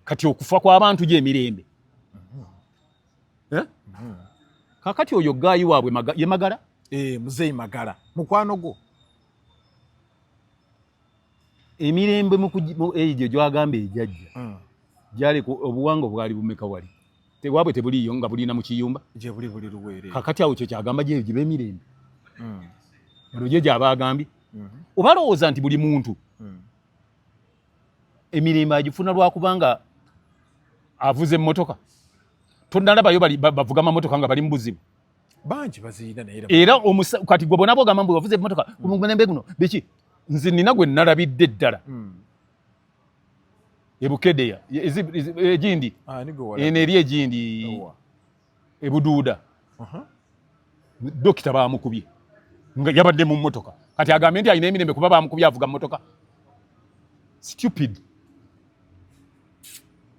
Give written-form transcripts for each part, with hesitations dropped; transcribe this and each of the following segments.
kati okufa kw'abantu gy'emirembe kakati oyo gaayi waabwe ye Magala Muzeeyi Magala mukwano gwo emirembe egyo gyagamba ejjajja gyali obuwangwa bwali bumeka wali tewabwe tebuliyo nga bulina mu kiyumba gye buli luweere kakati awo kyo kyagamba gye b'emirembe olwo gye gy'abaagambye oba lowooza nti buli muntu emirembe agifuna lwakubanga avuze emmotoka tonnalabayo bavuga amamotoka nga bali mu buzibu bangi baziyina naye era kati gwe bona bwogamba mbu wavuze emmotoka kumumirembe guno biki nze nina gwe nalabidde ddala ebukedeya egindi eno eri egindi ebuduuda dokita baamukubye nga yabadde mu mmotoka kati agambye nti alina emirembe kuba baamukubye avuga mmotoka stupid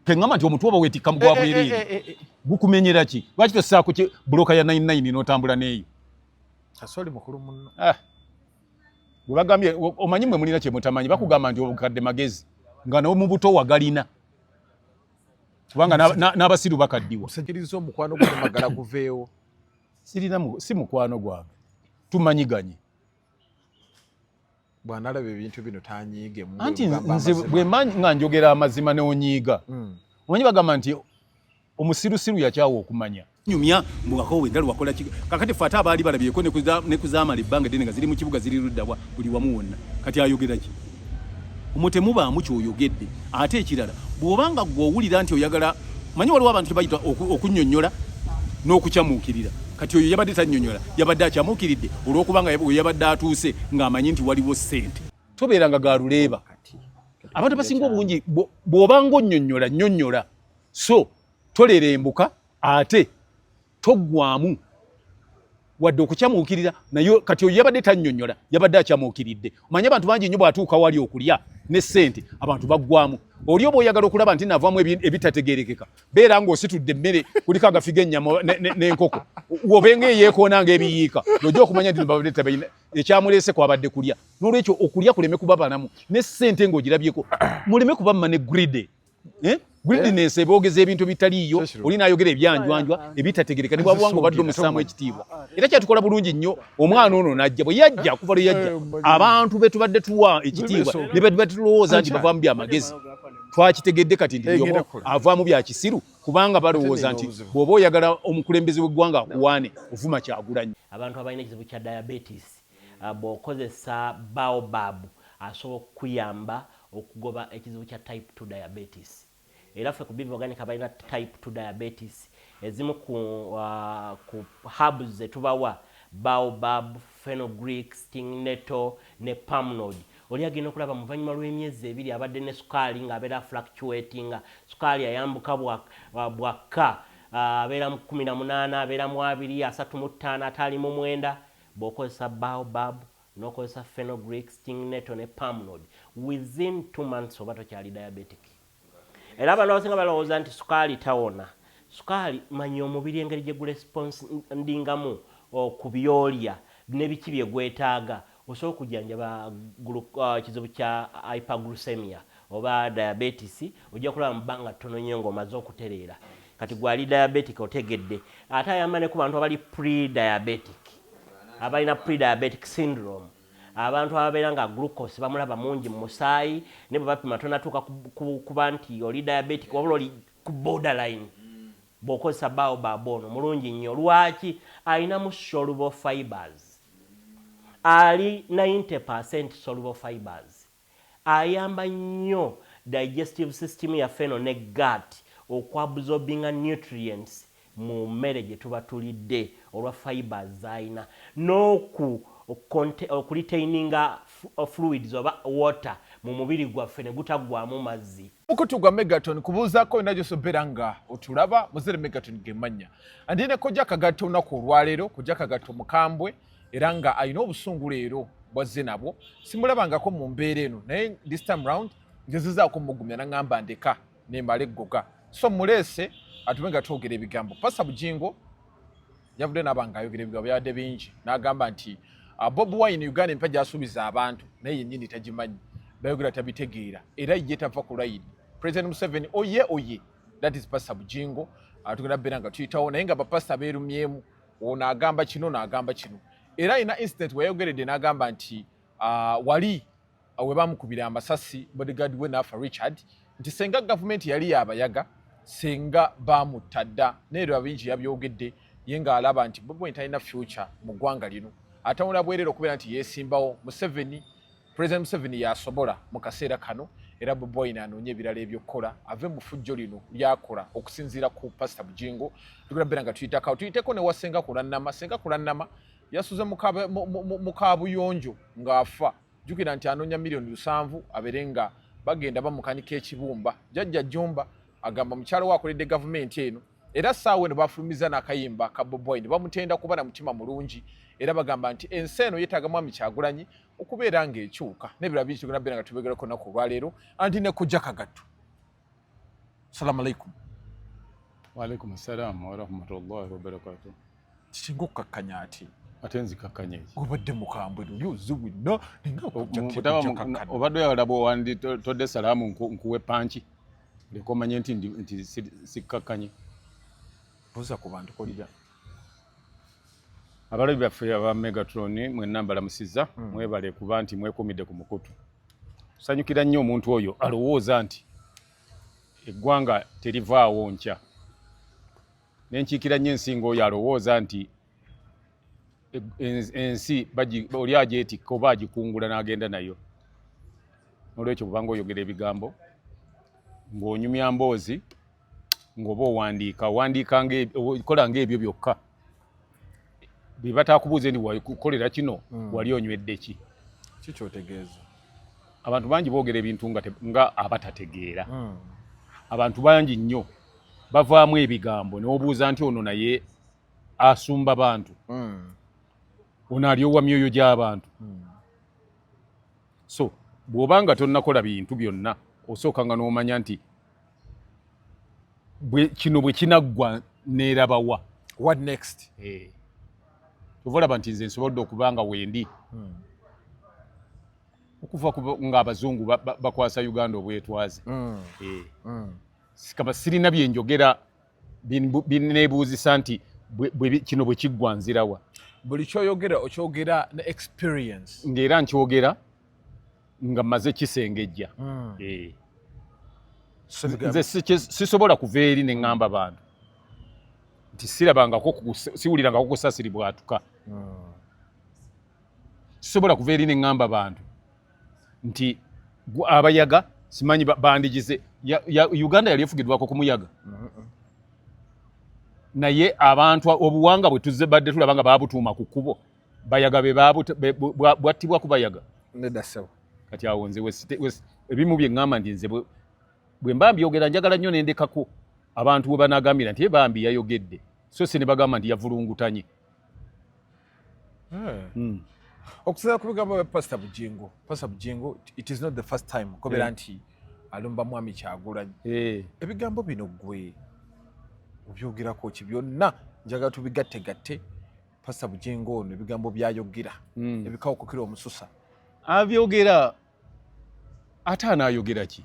keŋŋamba nti omutwe oba weetikka mu gwa bwereere gukumenyera ki lwaki tossaako buloka ya 99 n'otambula n'eyo kasoli mukulu munno bwe bagambye omanyi mwe mulina kye mutamanyi bakugamba nti obukadde magezi nga no mu buto wagalina kubanga n'abasiru bakaddiwa osajjiriza omukwano gwa Magala guveewo si mukwano gwange tumanyiganye bw'analaba ebintu bino tanyiige anti nze bwe nga njogera amazima neonyiiga omanyi bagamba nti omusirusiru yakyawa okumanya nyumya mbugako wendala wakola kakati fata abaali balabyeko ne kuzaamala ebbanga ddene nga ziri mu kibuga ziri luddawa buli wamu wonna kati ayogera ki omutemu kyoyogedde ate ekirala bw'obanga gwe owulira nti oyagala manyi waliwo abantu tebayita okunnyonnyola n'okukyamuukirira kati oyo yabadde tannyonnyola yabadde akyamuukiridde olw'okubanga yabadde atuuse ng'amanyi nti waliwo ssente tobeeranga galuleeba abantu abasinga obungi bw'obanga onnyonnyola nnyonnyola so tolerembuka ate toggwamu wadde okukyamuukirira naye kati oyo yabadde tannyonnyola yabadde akyamuukiridde omanye abantu bangi nnyo bw'atuuka wali okulya ne ssente abantu baggwamu oli oba oyagala okulaba nti navaamu ebitategerekeka beera ng'ositudde emmere kuliko agafiga ennyama n'enkoko wobenga eyeekoona ng'ebiyiika n'ojja okumanya nti babadde tabalina ekyamuleese kwabadde kulya n'olwekyo okulya kuleme kubabanamu ne ssente ng'ogirabyeko muleme kubamma ne gride greediness eboogeza ebintu bitaliiyo oli naayogera ebyanjwanjwa ebitategereka ne bwabanga obadde omussaamu ekitiibwa era kyatukola bulungi nnyo omwana ono najja bwe yajja kuva lwe yajja abantu be tubadde tuwa ekitiibwa ne bwe tulowooza nti bavaamu byamagezi twakitegedde kati nti avaamu bya kisiru kubanga balowooza nti bw'oba oyagala omukulembeze w'eggwanga akuwaane ovuma Kyagulanyi. Abantu abalina ekizibu kya diabetes bw'okozesa baobab asobola okuyamba okugoba ekizibu kya type 2 diabetes. Era ffe ku Bivi Organic abalina type 2 diabetes ezimu ku herbs ze tubawa baobab, fenugreek, sting nettle ne palmnod. Oli agenda okulaba mu luvannyuma lw'emyezi 2 abadde ne sukaali ng'abeera fluctuating, sukaali ayambuka bwakka abeera mu 18 abeera mu 2 35 atali mu 9 bw'okozesa baobab n'okozesa fenugreek, sting nettle ne palmnod within 2 months oba tokyali diabetic. Era abantu abasinga balowooza nti sukaali tawona. Sukaali manya omubiri engeri gye gulespondingamu ku byolya n'ebiki bye gwetaaga osobola okujjanjaba ekizibu kya hyperglycemia oba diabetes ojja kulaba mu bbanga ttono nnyo ng'omaze okutereera. Kati gwali diabetic otegedde ate ayamba ne ku bantu abali pre-diabetic abalina pre-diabetic syndrome abantu ababeera nga glucose bamulaba mungi mu musaayi ne bwe bapima tonatuuka kuba nti oli diabetic wabula oli ku borderline bw'okozesa baobab ono mulungi nnyo. Lwaki? Alinamu soluble fibers, ali 90% soluble fibers, ayamba nnyo digestive system yaffe eno ne gut okuabsorbinga nutrients mu mmere gye tuba tulidde olwa fibers z'alina okuretaininga fluids oba water mu mubiri gwaffe ne gutaggwamu mazzi. Mukutu gwa Megaton kubuuzaako inajo sobeera nga otulaba muzere Megaton gemanya andine kojja kagato olunaku olwaleero kojja kagato mukambwe era nga alina obusungu leero bwazze nabwo simulabangako mu mbeera eno naye this time round ngezezaako mugumya naŋŋamba ndeka nembala eggoga so muleese atume nga twogera ebigambo. Pasa Bujingo yavudde n'abanga ayogera ebigambo byabadde bingi n'agamba nti Bobi Wine Uganda empya gy'asuubiza abantu naye yennyini tagimanyi bayogera tabitegeera era ye tava ku layini President Museveni oye that is Pastor Bujingo tugenda bera nga tuyitawo naye nga bapasita beerumyemu ono agamba kino n'agamba kino era ina incident weyogeredde n'agamba nti wali we bamukubira amasasi bodyguard we n'afa Richard nti senga gavumenti yali yabayaga senga bamutadda neero abingi yabyogedde ye nga alaba nti Bobi Wine talina future mu ggwanga lino atawula bwerero okubeera nti yeesimbawo President Museveni yasobola mu kaseera kano era Bobi Wine anoonye ebirala ebyokkola ave mu fujjo lino lyakola okusinziira ku Pastor Bujingo tugenda bera nga tuyiteko ne wasenga kulannama yasuze mu kaabuyonjo ng'afa jjukira nti anoonya miliyoni 7 abeere nga bagenda bamukanika ekibumba jjajja Jjumba agamba mukyalo waakoledde gavumenti eno era saawe ne bafulumiza n'akayimba ka Bobi Wine bamutenda kuba na mutima mulungi era bagamba nti ensi eno yeetaaga Mwami Kyagulanyi okubeera ng'ekyuka n'ebirala bingi tugenda bera nga tubegerako nnaku olwaleero anti ne kujja Kagatto. Assalamu alaikum. Wa alaikum assalam wa rahmatullahi wa barakatuh. Kisinga okukakkanya ati ate nzikakkanya eki obadde mukambwe luli oziwina obadde oyagala bwowandi todde salaamu nkuwe panki leka omanye nti sikkakkanye buuza ku bantu kolira abalabi baffe aba Megatron mwenna mbalamusiza mwebale kuba nti mwekumidde ku mukutu tusanyukira nnyo omuntu oyo alowooza nti eggwanga terivaawo nkya nenkiikira nnyo ensinga oyo alowooza nti ensi oli agyetikka oba agikungula n'agenda nayo nolwekyo bubanga oyogera ebigambo ng'onyumya mboozi ng'oba owandiika okola ng'ebyo byokka bye bataakubuuze nti wakolera kino wali onywedde ki kikyotegeeza abantu bangi boogera ebintu nga abatategeera abantu bangi nnyo bavaamu ebigambo n'obuuza nti ono naye asumba bantu ono alyowa myoyo gy'abantu so bw'obanga tonnakola bintu byonna osookanga n'omanya nti kino bwe kinaggwa neerabawa what next tovalaba nti nze nsobodde okuba nga wendi okuva ng'abazungu bakwasa Uganda obwetwaze kaba sirina byenjogera bineebuuzisa nti kino bwe kiggwa nzirawa buli kyoyogera okyogera ne experience ng'era nkyogera nga mmaze kisengejja nze sisobola kuva eri ne ŋŋamba bantu nti siwulirangako kusasiri bwatuka sisobola kuva eri ne ŋŋamba bantu nti abayaga simanyi bandigize Uganda yali efugibwako ku muyaga naye abantu obuwanga bwe tuzze badde tulaba nga baabutuuma ku kkubo bayaga bwattibwa ku bayaga nedasebo kati awo nze ebimu bye ŋŋamba nti nze bwe mba mbyogera njagala nnyo nendekako abantu bwe banaagambira nti bambi yayogedde so se ne bagamba nti yavulungutanye okusinziira ku bigambo bya Pastor Bujingo it is not the first time kobeera nti alumba Mwami Kyagulanyi ebigambo bino gwe obyogerako ki byonna njagala tubigattegatte Pastor Bujingo ono ebigambo byayogera ebikawukukira omususa abyogera ate anaayogera ki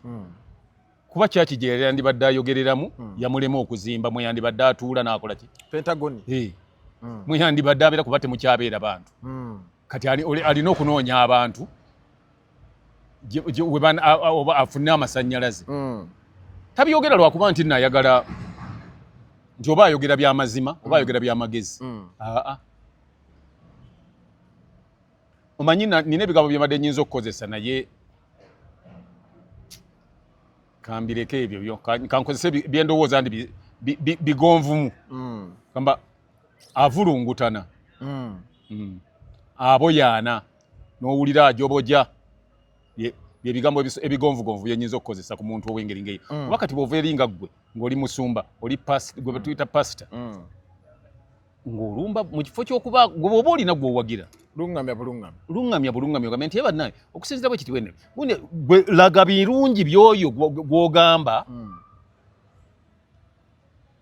kuba kyaki gye yandibadde ayogereramu yamulema okuzimba mwe yandibadde atuula n'akola ki Pentagon mwe yandibadde abeera kuba temukyabeera bantu kati alina okunoonya abantu oba afune amasannyalaze tabyogera lwakuba nti naayagala nti oba ayogera by'amazima oba ayogera by'amagezi omanyi nina ebigambo bye mbadde nnyinza okukozesa naye kambireko ebyo kankozese byendowooza nti bigonvumu kamba avulungutana aboyaana n'owulira ajoboja byebigambo ebigonvugonvu byenyinza okukozesa ku muntu ow'engeri ngeyo oba kati bw'ova eri nga ggwe ng'oli musumba oli gwe batuyita pasita ng'olumba mu kifo ky'okuba gwe oba olina gw'owagira luŋŋamya bulungamya ogambe nti bannaye okusinziira bwe kiti wene gwe laga birungi by'oyo gw'ogamba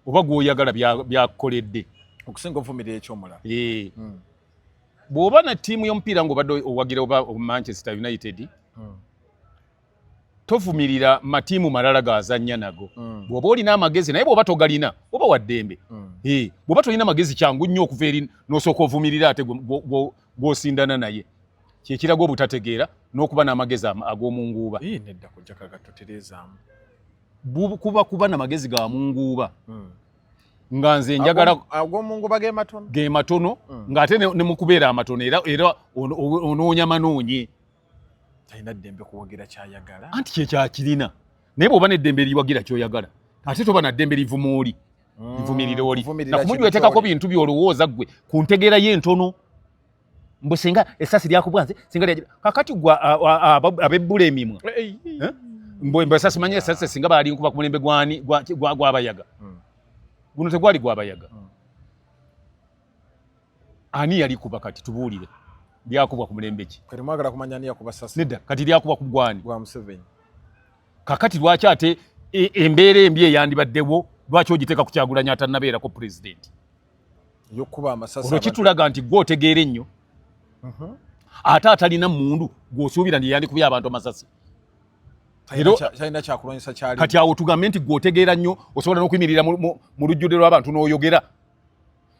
oba gw'oyagala byakukoledde okusinga ovumirira ekyomulala bw'oba na ttiimu y'omupiira ng'obadde owagira oba Manchester United tovumirira matiimu malala gazannya nago bw'oba olina amagezi naye bw'oba togalina oba waddembe bw'oba tolina amagezi kyangu nnyo okuva eri n'osooka ovumirira ate gw'osindana naye kyekiraga obutategeera n'okuba n'amagezi ag'omunguuba nedda kujja kagatoterezaamu kuba n'amagezi ga munguuba nga nze njagala ag'omunguuba ge matono ng'ate ne mu kubeera amatono era onoonya manoonye talina ddembe kuwagira kyayagala anti kyekyakirina naye bw'oba n'eddembe liwagira ky'oyagala ate toba na ddembe livuma oli livumirira oli nakumujja weteekako bintu by'olowooza ggwe ku ntegeera y'entono mbwe singa essasi lyakubwanze singa lyagira kakati gwe abebbula emimwa mbwe essasi manye essasi singa baali nkuba ku mulembe gw'abayaga guno tegwali gwabayaga ani yali kuba kati tubuulire lyakubwa ku mulembe ki kati mwagala kumanya ani yakuba ssasi nedda kati lyakubwa ku gwani gwa Museveni kakati lwaki ate embeera embi eyandibaddewo lwaki ogiteeka ku Kyagulanyi atannabeerako pulezidenti yokuba amasasi olwo kitulaga nti gwe otegeera ennyo ate atalina mundu gw'osuubira nti yandikubye abantu amasasi talina kyakulwanyisa kyali kati awo tugambe nti gwe otegeera nnyo osobola n'okuyimirira mu lujjudde lw'abantu n'oyogera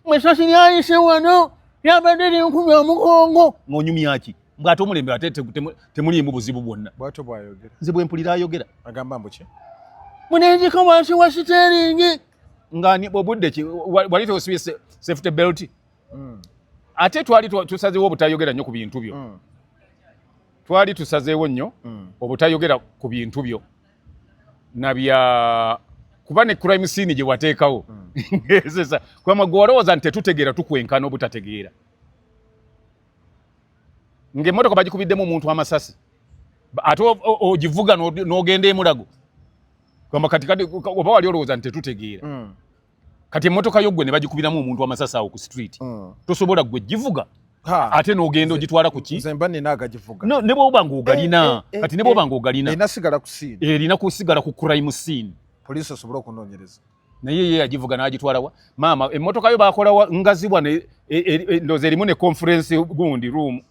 mwesasi lyayise wano lyabadde linkubye omugongo ng'onyumya ki mbw'ate omulembe ate temuliimu buzibu bwonna bw'atyo bw'ayogera nze bwe mpulira ayogera agamba mbu ki munenzika wansi wa siteeringi ngani obudde ki wali tosibye safety belt ate twali tusazeewo obutayogera nnyo ku bintu byo twali tusazeewo nnyo obutayogera ku bintu byo nabya kuba ne crime scene gye wateekawo sesa kwama gwe walowooza nti tetutegeera tukwenkana obutategeera ng'emmotoka bagikubiddemu omuntu amasasi ate ogivuga n'ogenda emulago kwama kati oba wali olowooza nti tetutegeera kati emmotoka yo ggwe ne bagikubiramu omuntu amasasi awo ku street tosobola ggwe givuga ate n'ogenda ogitwala ku ki nze mba nina agagivuga ne bw'oba ng'ogalina kati ne bw'oba ng'ogalina erina kusigala ku crime scene poliisi osobola okunoonyereza naye ye yagivuga n'agitwala wa maama emmotoka yo baakolawa ngazibwa ndoozi erimu ne conference gundi room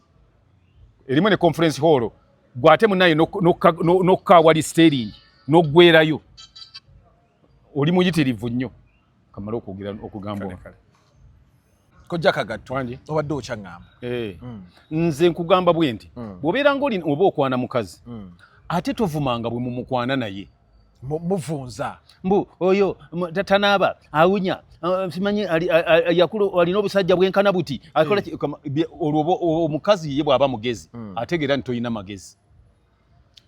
erimu ne conference hall gwate munaye nokka wali steering n'oggwerayo oli muyitirivu nnyo kamala okugamba kojja kagatto obadde okyaŋŋamba nze nkugamba bwe nti bw'obeera ng'oli oba okwana mukazi ate tovumanga bwe mumukwana naye muvunza mbu oyo tanaaba awunya simanyi alina obusajja bwenkana buti olwo omukazi ye bw'aba mugezi ategeera nti toyina magezi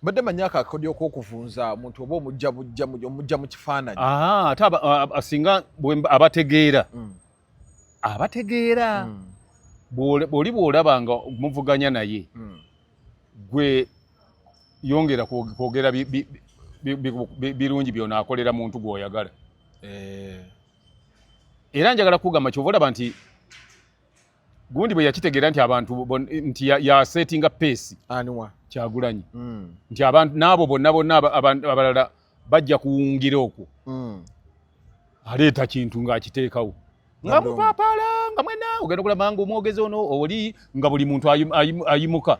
badde manyi akakodyo k'okuvunza omuntu oba omujja mu kifaananyi ate singa abategeera bw'oli bw'olaba nga muvuganya naye gwe yongera kwogera birungi byonaakolera muntu gw'oyagala era njagala kugamba kyova olaba nti gundi bwe yakitegeera nti abantu nti yasetinga peesi aniwa Kyagulanyi nti abantu n'abo bonna abalala bajja kuwungira okwo aleeta kintu ng'akiteekawo nga mupaapala nga mwena ogenda okulaba nga omwogezi ono oli nga buli muntu ayimuka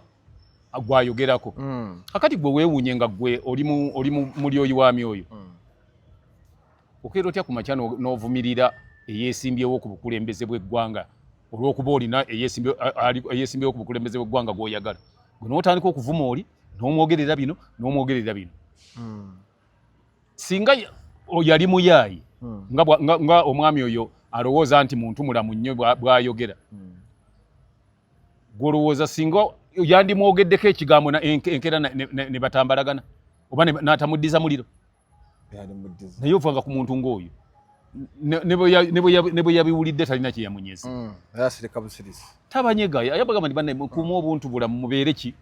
gwayogerako kakati gwe weewuunye nga gwe oli mulyoyi wa myoyo okeera otya ku makya n'ovumirira eyeesimbyewo ku bukulembeze bw'eggwanga olw'okuba olina eyeesimbyewo ku bukulembeze bw'eggwanga gw'oyagala gwe n'otandika okuvuma oli n'omwogerera bino n'omwogerera bino singa yali muyaayi nga omwami oyo alowooza nti muntu mulamu nnyo bw'ayogera gw'olowooza singa yandimwogeddeko ekigambo enkera ne batambalagana oba n'atamuddiza muliro naye ovanga ku muntu ng'oyo ne bwe yabiwulidde talina kye yamunyeza tabanyega yabagamba nti banne mukuuma obuntu bulamu mubeere ki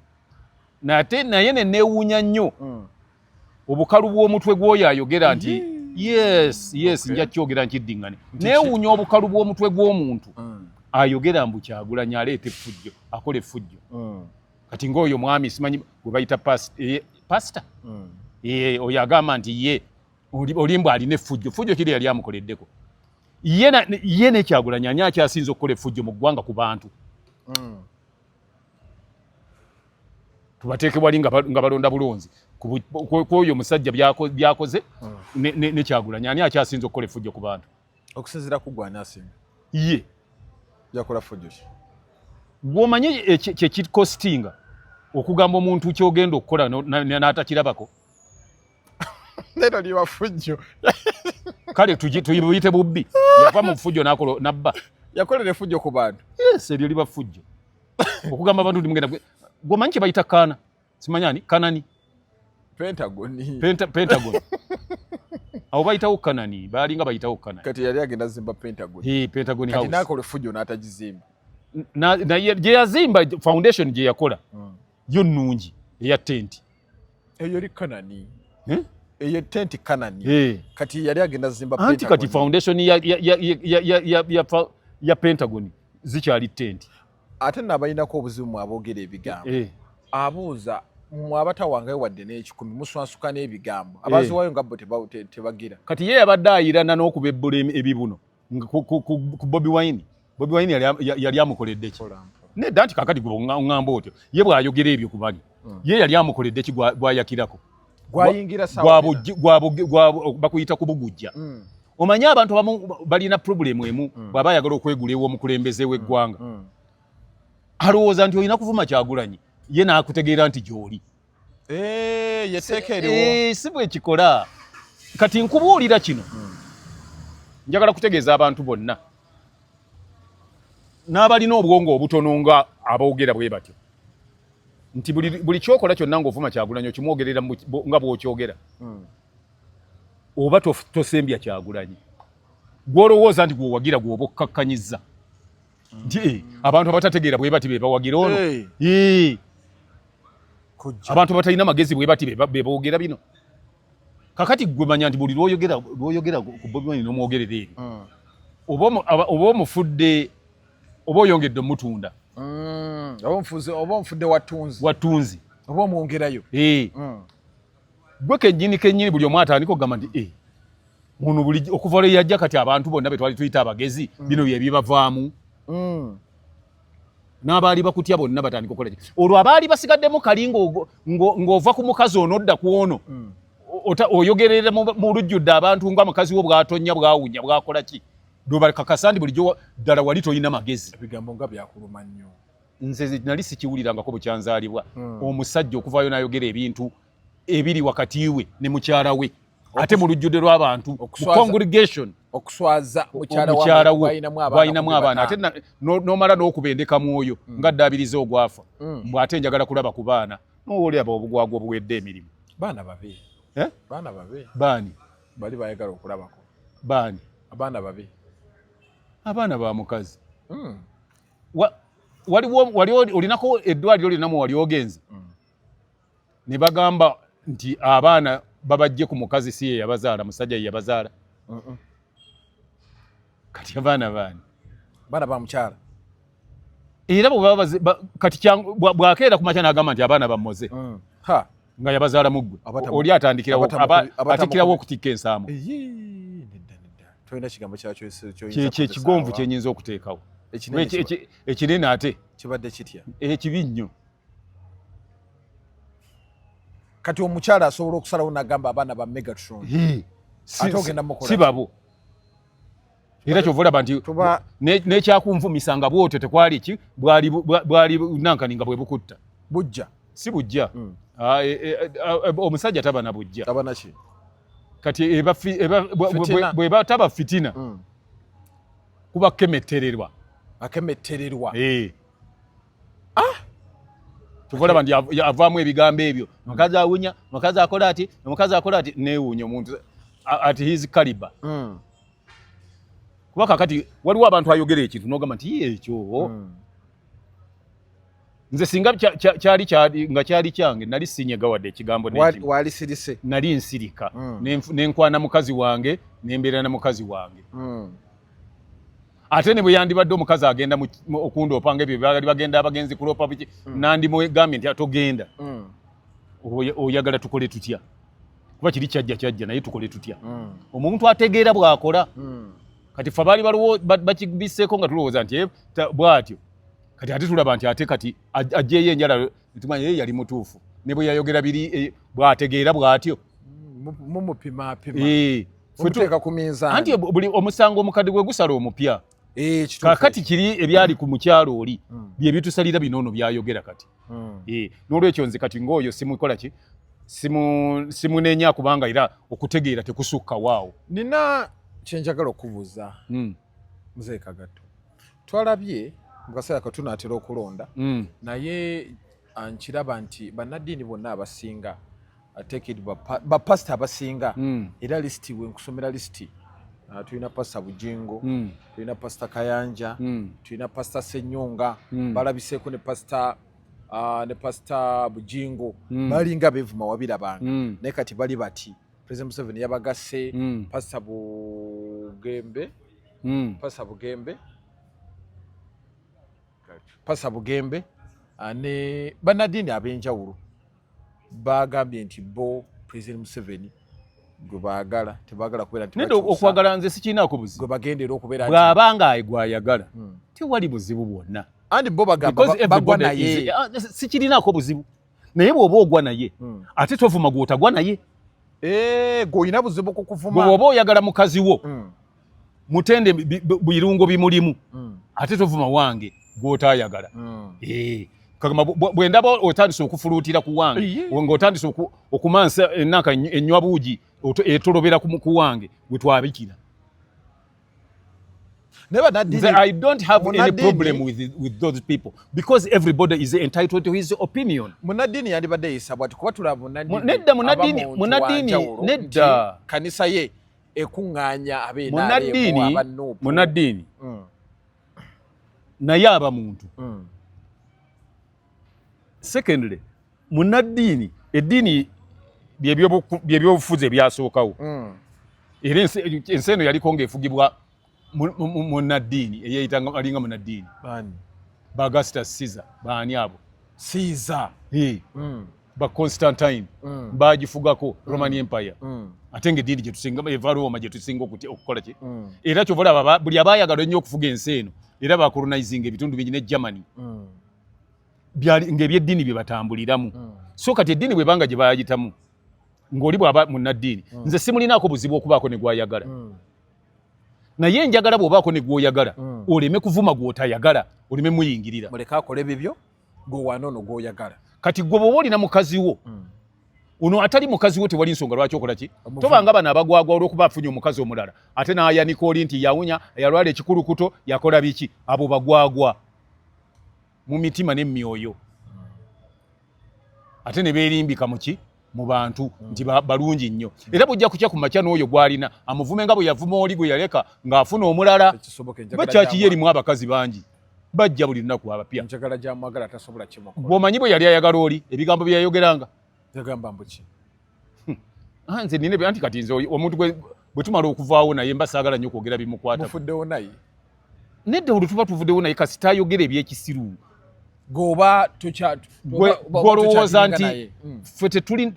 naye neneewuunya nnyo obukalu bw'omutwe gw'oyo ayogera nti yes nja kyogera nkiddiŋŋane neewuunya obukalu bw'omutwe gw'omuntu ayogera mbu Kyagulanyi aleeta effujjo akola effujjo kati ng'oyo mwami simanyi gwe bayita pasita oyo agamba nti ye olimbu alina effujjo effujjo kiri yali amukoleddeko ye ne Kyagulanyi ani akyasinza okukola effujjo mu ggwanga ku bantu tubateeke wali nga balonda bulonzi kwoyo musajja byakoze ne Kyagulanyi ani akyasinze okukola effujjo ku bantu okusinzira ku gwana asinga ye yakola effujjo ki gw'omanyi kye kikostinga okugamba omuntu kyogenda okukola n'atakirabako lero liba ffujjo kale tuyite bubbi yava mu ffujjo n'akola nabba yakolera effujjo ku bantu yes ebyo liba ffujjo okugamba abantu ndi mugenda gw'omanyi kye bayita kaana simanyani kanani Pentagon awo bayitawo kanani baalinga bayitawo kanani kati yali agenda zimba Pentagon Pentagon kati house nakola effujjo n'atagizimba gye yazimba foundation gye yakola yo nnungi eya tenti eyo li kanani eyo tenti kanani kati yali agenda zimba anti kati foundation ya Pentagon zikyali tenti ate nabayinako obuzibu mwabogera ebigambo abuuza mwabatawangayo wadde n'ekikumi muswasuka n'ebigambo abaziwayo nga bo tebagira kati ye yabadde ayirana n'okubebbula ebibuno ku Bobi Wine yali amukoledde ki nedda nti kakati gwe oŋŋamba otyo ye bw'ayogera ebyo ku bali ye yali amukoledde ki gwayakirako gwayingira bakuyita kubugujja omanyi abantu abamu balina problemu emu bw'aba ayagala okwegula ew'omukulembeze w'eggwanga alowooza nti olina kuvuma Kyagulanyi ye n'akutegeera nti gy'oli yeteeka eriwo si bwe kikola kati nkubuulira kino njagala kutegeeza abantu bonna n'abalina obwongo obutono nga aboogera bwe batyo nti buli kyokola kyonna ng'ovuma Kyagulanyi okimwogerera nga bw'okyogera oba tosembya Kyagulanyi gw'olowooza nti gwewagira gwoba okkakkanyizza nti abantu abatategeera bwe bati be bawagira ono abantu batalina magezi bwe bati be boogera bino kakati gwe manya nti buli lw'oyogera ku Bobi Wine n'omwogerera eri oba omufudde oba oyongedde omutunda oba onfudde wattunzi oba omwongerayo gwe kennyini buli omu atandika okugamba nti ono buli okuva lwe yajja kati abantu bonna be twali tuyita abagezi bino bye bibavaamu n'abaali bakutya bonna batandika okukola ki olwo abaali basigaddemu kali ng'ova ku mukazi ono odda ku ono oyogerera mu lujjudde abantu nga mukazi wo bw'atonnya bw'awunya bw'akola ki lwebakakasa nti bulijjo ddala wali tolina magezi ebigambo nga byakuluma nnyo nze nali sikiwulirangako bukyanzaalibwa omusajja okuvaayo n'ayogera ebintu ebiri wakati we ne mukyala we ate mu lujjudde lw'abantu mu congregation okuswaza mukyala we bw'ayinamu abaana ate n'omala n'okubendeka mwoyo nga ddaabiriza ogwafa bw'ate njagala kulaba ku baana n'olaba obugwagwa obuwedde emirimu baana babe baani bali bayagala okulabako baani abaana babe abaana ba mukazi wali olinako eddwaliro linamu wali ogenze ne bagamba nti abaana babajje ku mukazi si ye yabazaala musajja ye yabazaala kati abaana baani baana ba mukyala era kati bwakeera ku makya n'agamba nti abaana bammoze nga yabazaala muggwe oli atikirawo okutikka ensaamu tolina kigambo kyakyo kye kigonvu kyenyinza okuteekawo ekinene ate kibadde kitya ekibi nnyo kati omukyala asobola okusalawo n'agamba abaana ba Megatron ate ogenda mukola si babo era kyova olaba nti n'ekyakunvumisa nga bwotyo tekwali ki bwali nankani nga bwe bukutta bujja si bujja omusajja taba na bujja tabana ki kati bweba taba fitina kuba kemettererwa akemettererwa tuvolaba nti avaamu ebigambo ebyo mukazi awunya mukazi akola ati neewuunya omuntu ati his caliber kuba kakati waliwo abantu ayogera ekintu n'ogamba nti ekyo nze singa kyali kyange nali sinyega wadde ekigambo wali sirise nali nsirika nenkwana mukazi wange nembeera na mukazi wange ate ne bwe yandibadde omukazi agenda okundoopa ebyo baali bagenda abagenzi kuloopa biki nandimugambye nti atogenda oyagala tukole tutya kuba kiri kyajja naye tukole tutya omuntu ategeera bw'akola kati ffe baali bakibiseeko nga tulowooza nti bw'atyo kati ate tulaba nti ate kati ajjeeyo enjala tumanye yali mutuufu ne bwe yayogera biri bw'ategeera bw'atyo. Mumupima. Futuka ku minzaani. Anti buli omusango omukadde gwe gusala omupya. Kakati kiri ebyali ku mukyalo oli bye bitusalira binono byayogera kati. N'olwekyo nze kati ng'oyo simukola ki simunenya kubanga era okutegeera tekusukka waawo. Nina kyenjagala okubuuza Mzee Kagato. Twalabye mu kaseera ka tunaatera okulonda naye nkiraba nti bannaddiini bonna abasinga atekedi bapasita abasinga era lisiti wenkusomera lisiti tulina pasita Bujingo tulina pasita Kayanja tulina pasita Senyonga balabiseeko ne pasita Bujingo balinga beevuma wabirabanga naye kati bali bati President Museveni yabagasse pasita Bugembe ne bannaddiini ab'enjawulo bagambye nti bo President Museveni gwe baagala tebaagala kubeera nti okwagala nze sikinaako buzibu gwe bagendera okubeera bw'abanga gwayagala tewali buzibu bwonna andi bo bagwa naye sikirinaako buzibu naye bw'oba ogwa naye ate tovuma gw'otagwa naye gw'olina buzibu kukuvuma bw'oba oyagala mukazi wo mutende birungo bimulimu ate tovuma wange gw'otaayagala kagamba bwe ndaba otandise okufuluutira ku wange ng'otandise okumansa ennaka ennywa buugi etolobera ku wange gwe twabikira. I don't have any problem with those people because everybody is entitled to his opinion. Munaddiini yandibadde yisabwa ati kuba tulaba nedda kanisa ye ekuŋŋaanya munaddiini naye aba muntu. Secondly, munaddiini eddiini byebyobufuzi ebyasookawo era ensi eno yaliko ng'efugibwa munaddiini eyeyita alinga munaddiini ba Augustus Caesar baani abo ba Constantine bagifugako Roman Empire ate ng'eddiini gyetusinga eva Roma gyetusinga okukola ki era kyova olaba buli abaayagala ennyo okufuga ensi eno era bakolonizing ebitundu bingi ne Germany ng'ebyeddiini bye batambuliramu so kati eddiini bwebanga gye bayayitamu ng'oli bw'aba munnaddiini nze simulinaako buzibu okubaako ne gwayagala naye njagala bw'obaako ne gw'oyagala oleme kuvuma gw'otayagala oleme muyingirira muleka akole bibyo gwewaana ono gw'oyagala kati gwe bw'oba olina mukazi wo ono atali mukazi wo tewali nsonga lwaki okola ki tobanga bano abagwagwa olw'okuba afunye omukazi omulala ate n'ayanika oli nti yawunya yalwala ekikulukuto yakola biki abo bagwagwa mu mitima n'emyoyo ate ne beerimbika muki mu bantu nti balungi nnyo era bujja kukya ku makya n'oyo gw'alina amuvume nga bwe yavuma oli gwe yaleka ng'afuna omulala bakyaki ye erimu abakazi bangi bajja buli lunaku abapya bw'omanyi bwe yali ayagala oli ebigambo bye yayogeranga nze nina anti kati nze omuntu bwe tumala okuvaawo naye mba saagala nnyo okwogera bimukwata nedda olutuba tuvuddewo naye kasi taayogera ebyekisiru gw'olowooza nti ffe tetuli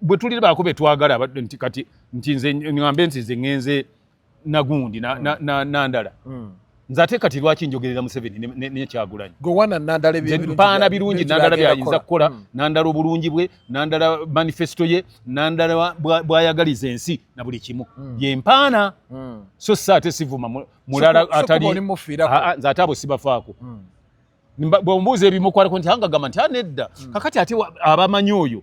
bwe tuli baako be twagala kati nti nze ŋŋambe nti nze ŋŋenze nagundi nandala nze ate kati lwaki njogerera Museveni n'ekyagulanyi mpaana birungi nandala byayinza kukola nandala obulungi bwe nandala manifesto ye nandala bwayagaliza ensi na buli kimu yempaana so sa ate sivuma mulala atali nze ate abo sibafaako bwombuuza ebimukwalako nti angagamba nti nedda kakati ate abamanyi oyo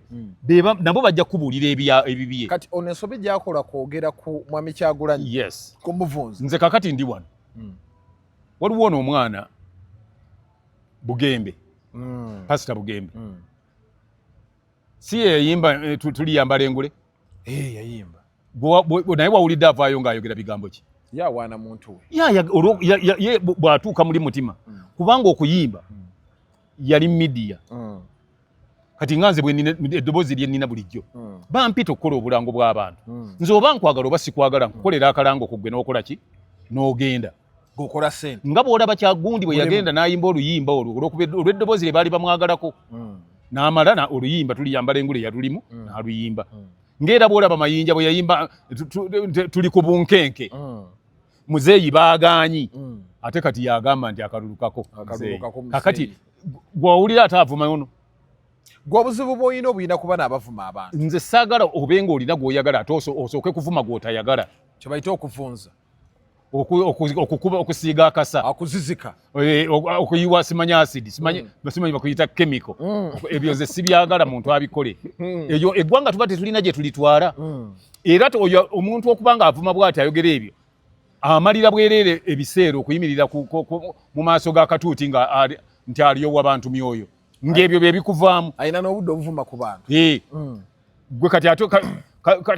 nabo bajja kubuulira ebibiye kati ono ensobi gyakola kwogera ku mwami Kyagulanyi ku muvunzi nze kakati ndi wano waliwo ono omwana Bugembe pasita Bugembe si yayimba tuliyamba lengule yayimba naye wawulidde avaayo ng'ayogera bigambo ki yawaana muntu we bw'atuuka muli mutima kubanga okuyimba yali midiya kati nga nze eddoboozi lye nnina bulijjo bampita okukola obulango bw'abantu nze oba nkwagala oba sikwagala nkukolera akalango ku gwe n'okola ki n'ogenda g'okola ssente nga bw'olaba Kyagundi bwe yagenda n'ayimba oluyimba olwo olw'eddoboozi lye baali bamwagalako n'amala oluyimba tuliyamba lengule yalulimu n'aluyimba ng'era bw'olaba Mayinja bwe yayimba tuli ku bunkenke muzeeyi baagaanyi ate kati yagamba nti akalulukako kakati gwawulira ate avuma ono gwa buzibu bwoyina obuyina kuba n'abavuma abantu nze saagala obenga olina gw'oyagala ate osooke kuvuma gw'otayagala kye bayita okuvunza okusiiga akasa akuzizika okuyiwa simanya acidi simanyi bakuyita chemical ebyo nze sibyagala muntu abikole eyo eggwanga tuba tetulina gye tulitwala era omuntu okuba nga avuma bw'ati ayogera ebyo amalira bwereere ebiseera okuyimirira mu maaso g'akatuuti nti aliyowa bantu myoyo ng'ebyo bye bikuvaamu ayina n'obudde obuvuma ku bantu gwe kati ate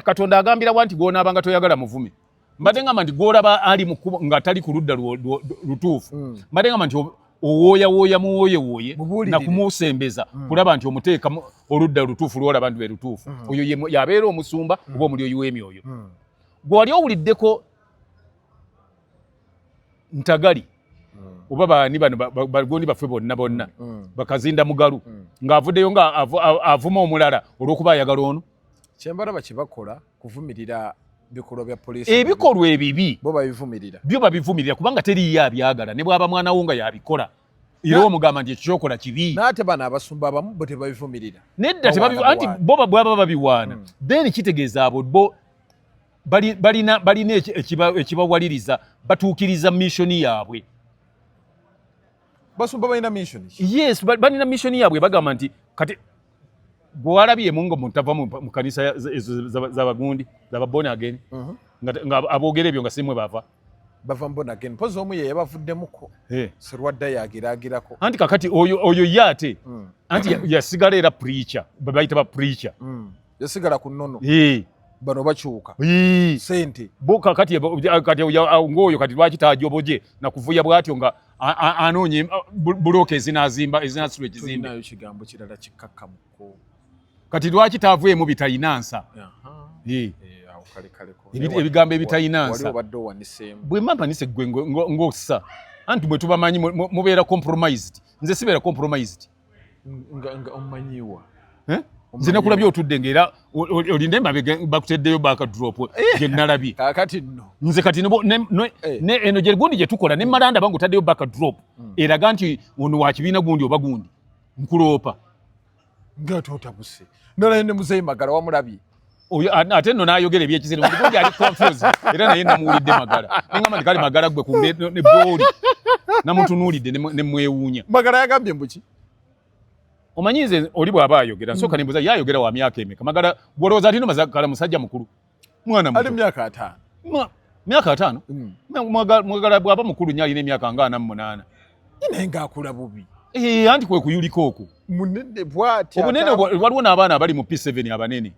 katonda agambira nti gw'onaabanga toyagala muvume mbadde ngamba nti gw'olaba ali mu kkubo nga tali ku ludda lutuufu mbadde ngamba nti owooyawooya muwooyewooye na kumusembeza kulaba nti omuteeka oludda lutuufu lw'olaba nti lwe lutuufu oyo yabeera omusumba oba omulyoyi w'emyoyo gwe wali owuliddeko Ntagali oba baani bano bagondi baffe bonna bakazinda mugalu ng'avuddeyo nga avuma omulala olw'okuba ayagala ono kyembalaba kye bakola kuvumirira bikolwa bya poliisi ebikolwa ebibi byo babivumirira kubanga teriyo abyagala ne bwaba mwana wo nga yabikola era omugamba nti ekyokola kibi n'ate bano abasumba abamu bo tebabivumirira nedda anti bo bwaba babiwaana then kitegeeza abo bo balina ekibawaliriza batuukiriza missoni yaabwe basumba balina mission yes balina missoni yaabwe bagamba nti kati bw'alabyemu nga omuntu ava mu kanisa z'abagundi z'ababona ageni nga aboogera ebyo nga simwe bava mbona ageni mpozi omu ye yabavuddemuko serwadda yagiraagirako anti kakati oyo ye ate anti yasigala era preacher bayita ba preacher yasigala ku nnono bano bakyuka sente bo kakati ng'oyo kati lwaki taajoboje nakuvuya bw'atyo nga anoonye buloka ezinasula ekizimbe nayo kigambo kirala kikkakkamuko kati lwaki taavuyeemu bitayina nsa ebigambo ebitayina nsa bwe mpanise ggwe ng'ossa anti bwe tubamanyi mubeera compromised nze sibeera compromised omanyiwa nze nakulabye otudde ng'era olinde emabega bakuteddeyo backdrop gye nalabye kakati nno nze kati eno gye gundi gye tukola ne malanda bangu otaddeyo backdrop eraga nti ono wa kibiina gundi oba gundi nkuloopa ng'ate otabuse nolayo ne muzeeyi Magala wamulabye ate nno n'ayogera ebyekizere gundi ali confuse era naye namuwulidde Magala neŋŋamba nti kale Magala gwe kumbe ne booli namutunuulidde ne mwewuunya Magala yagambye mbuki omanyi nze oli bw'aba ayogera nsooka nimbuuza yayogera wa myaka emeka Magala bw'olowooza ati nomazakala musajja mukulu mwana muto ali myaka 5 myaka 5 Magala bw'aba mukulu nnyo alina emyaka nga 48 naye ng'akula bubi anti kwe kuyulika okwo munene bw'ati obunene waliwo n'abaana abali mu P7 abanene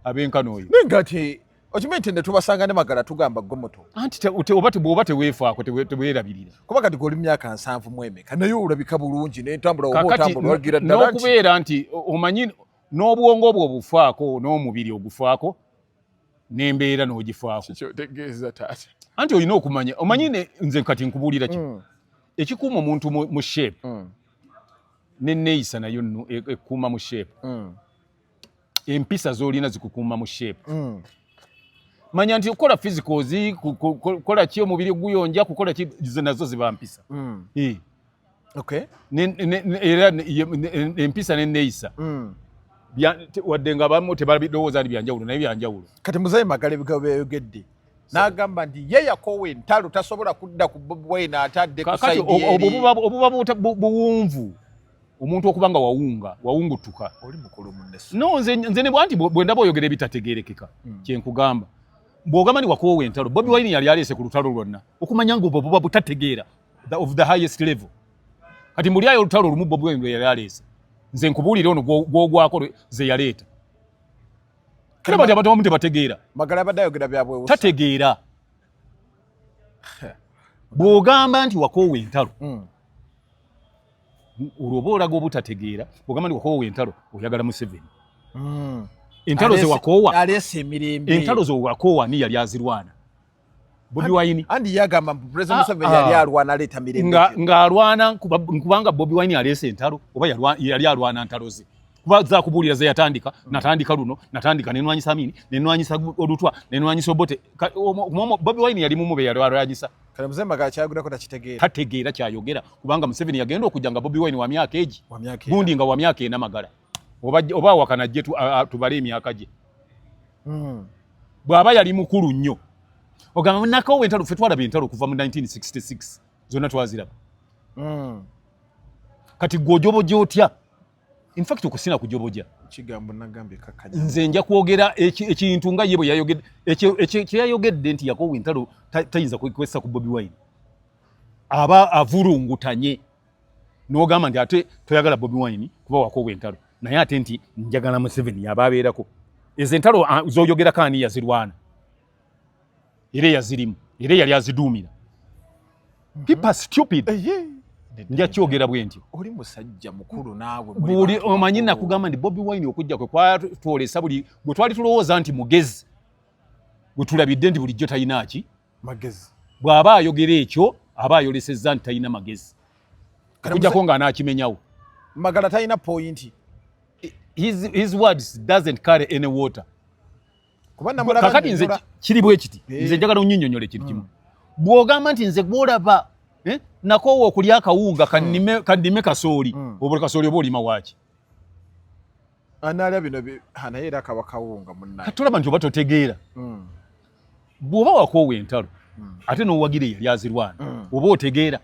ab'enkano oyo naye ng'ate okimanyi nti ne tubasanga ne Magala tugamba ggomoto anti bw'oba teweefaako teweerabirira kuba kati gwe oli myaka 7 mu emeka naye olabika bulungi n'entambula oba otambula wagira ddala n'okubeera nti omanyi n'obwongo obwo obufaako n'omubiri ogufaako n'embeera n'ogifaako kyotegeeza taata anti olina okumanya omanyi nze kati nkubuulira ki ekikuuma omuntu mu shape n'enneeyisa nayo nno ekkuuma mu shape empisa z'olina zikukuuma mu shape manya nti okukola physicals kukola ki omubiri guyonja kukola ki nazo ziba mpisa era empisa n'enneeyisa wadde nga abamu tebalowooza nti byanjawulo naye byanjawulo kati muzeeyi Magala ebigabo byayogedde n'agamba nti ye yakowa entalo tasobola kudda ku Bobi Wine atadde ku sayidi eri obuba buwunvu omuntu okuba nga wawungutuka oli mukulu munnesu no nze ne bwanti bwe ndaba oyogera ebitategeerekeka kyenkugamba bw'ogamba ni wakowa entalo Bobi Wine yali aleese ku lutalo lwonna okumanya nga buba butategeera of the highest level kati mbulyayo olutalo olumu Bobi Wine lwe yali aleese nze nkubuulire ono gwogwako ze yaleeta kale bati abantu abamu tebategeera Magala abadde ayogera byabwewusa tategeera bw'ogamba nti wakowa entalo olwo oba olaga obutategeera bw'ogamba nti wakowa entalo oyagala Museveni entalo ze wakoowa aleese emirembe entalo ze wakoowa ni yali azirwana Bobi Wine andi yagamba President Museveni yali alwana aleeta mirembe ng'alwana nkubanga Bobi Wine aleese entalo oba yali alwana ntalo ze kuba zakubuulira ze yatandika natandika luno natandika nenwanyisa Amini nenwanyisa Olutwa nenwanyisa Obote Bobi Wine yali mumu be yalwanyisa kale muzeeyi Magala kyayogera takitegeera tategeera kyayogera kubanga Museveni yagenda okujja nga Bobi Wine wa myaka egi gundi nga wa myaka 4 Magala oba wakana je tubale emyaka gye bw'aba yali mukulu nnyo ogamba Nakawuka entalo ffe twalaba entalo kuva mu 1966 zonna twaziraba kati gwojoboja otya in fact okusina kujoboja kigambo nagambye kakanya nze nja kwogera ekintu nga ye bwe yayogedde kyeyayogedde nti Yakawuka entalo tayinza kwesa ku Bobi Wine aba avulungutanye n'ogamba nti ate toyagala Bobi Wine kuba Yakawuka entalo naye ate nti njagala Museveni yaba abeerako ezo entalo z'oyogera kaani yazirwana era yazirimu era yali aziduumira people stupid nja kyogera bwe ntyo oli musajja mukulu naawe buli omanyi nakugamba nti Bobi Wine okujja kwe kwatwolesa buli gwe twali tulowooza nti mugezi gwe tulabidde nti bulijjo talina ki magezi bw'aba ayogera ekyo aba ayolesezza nti talina magezi okujjako ng'anaakimenyawo magala talina point his words doesn't carry any water kakati nze kiri bwe kiti nze njagala onnyinyonyola ekintu kimu bw'ogamba nti nze gwolaba Nakawuka okulya akawunga kannime kasooli obula kasooli oba olima waaki analya bino naye era kaba kawunga munnaye tulaba nti oba totegeera bw'oba Yakawuka entalo ate n'owagira yali azirwana oba otegeera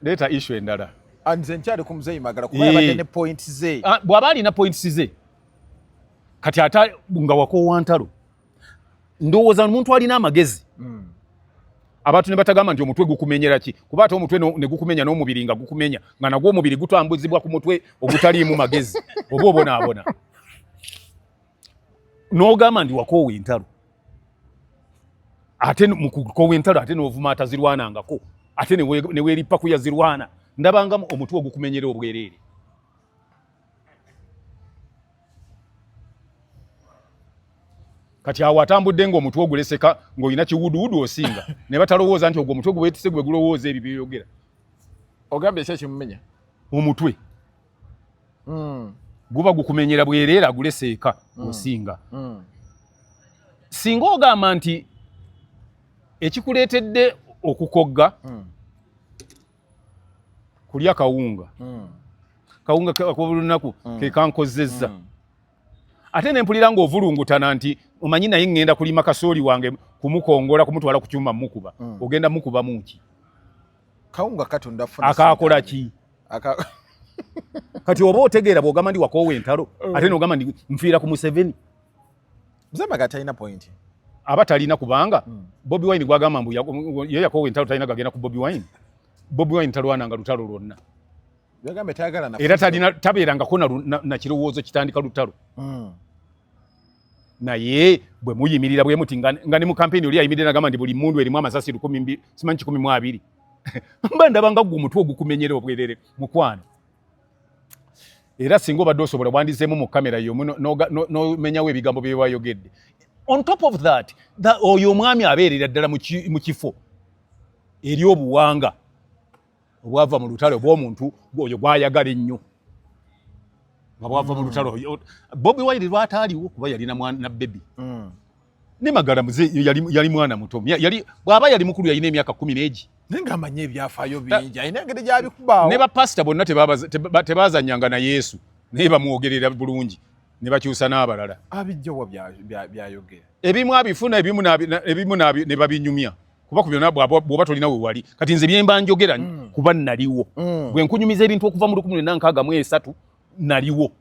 leeta issue endala nze nkyali ku muzeeyi magala kuba yabadde ne points ze bw'aba alina points ze kati ate nga Yakawuka ntalo ndowooza omuntu alina amagezi abantu ne batagamba nti omutwe gukumenyera ki kuba ate omutwe ne gukumenya n'omubiri nga gukumenya nga nagwo omubiri gutambuzibwa ku mutwe ogutaliimu magezi oba obonaabona n'ogamba ndi Yakawuka entalo ate mu Yakawuka entalo ate n'ovuma atazirwanangako ate ne weerippa ku yazirwana ndabanga omutwe ogukumenyera obwereere kati awo atambudde ng'omutwe oguleseka ng'olina kiwuduwudu osinga ne batalowooza nti ogwo omutwe gwe weetise gwe gulowooza ebyo byeyogera ogambye ekyo kimumenya omutwe guba gukumenyera bwereere aguleseeka osinga singa ogamba nti ekikuleetedde okukogga kulya kawunga k'olunaku ke kankozezza ate ne mpulira ng'ovulungutana nti omanyi naye ngenda kulima kasooli wange kumukongola kumutwala ku kyuma mukuba ogenda mukuba muki kawunga katonda funa akakola ki kati oba otegeera bw'ogamba ndi Yakawuka entalo ate n'ogamba ndi nfiira ku Museveni mzemaga talina point aba talina kubanga Bobi Wine gwagamba mbu ye Yakawuka entalo talina gagenda ku Bobi Wine Bobi Wine talwananga lutalo lwonna yagambe tayagala na era talina tabeerangako na kirowoozo kitandika lutalo naye bwe muyimirira bwe muti nga ne mu kampeni oli ayimirira nagamba ndi buli mundu erimu amasasi 12 simanyi 12 mba ndabanga gwe omutwe ogukumenyera obwerere mukwano era singa obadde osobola bwandizeemu mu kamera yomu n'omenyawo ebigambo bye bayogedde on top of that oyo omwami abeerera ddala mu kifo eri obuwanga obwava mu lutalo bw'omuntu oyo gwayagala ennyo nga bwava mu lutalo Bobi Wine lwataaliwo kuba yalina mwana bebi ne magala muze yali mwana muto bw'aba yali mukulu yalina emyaka 10 nenga amanye ebyafaayo bingi ayina engeri gyabikubaawo ne bapasita bonna tebazanyanga na Yesu naye bamwogerera bulungi ne bakyusa n'abalala abijjowa byayogera ebimu abifuna ebimu ne babinyumya kuba ku byonna bw'oba tolina we wali kati nze byemba njogera kuba naliwo bwe nkunyumiza ebintu okuva mu 1963 naliwo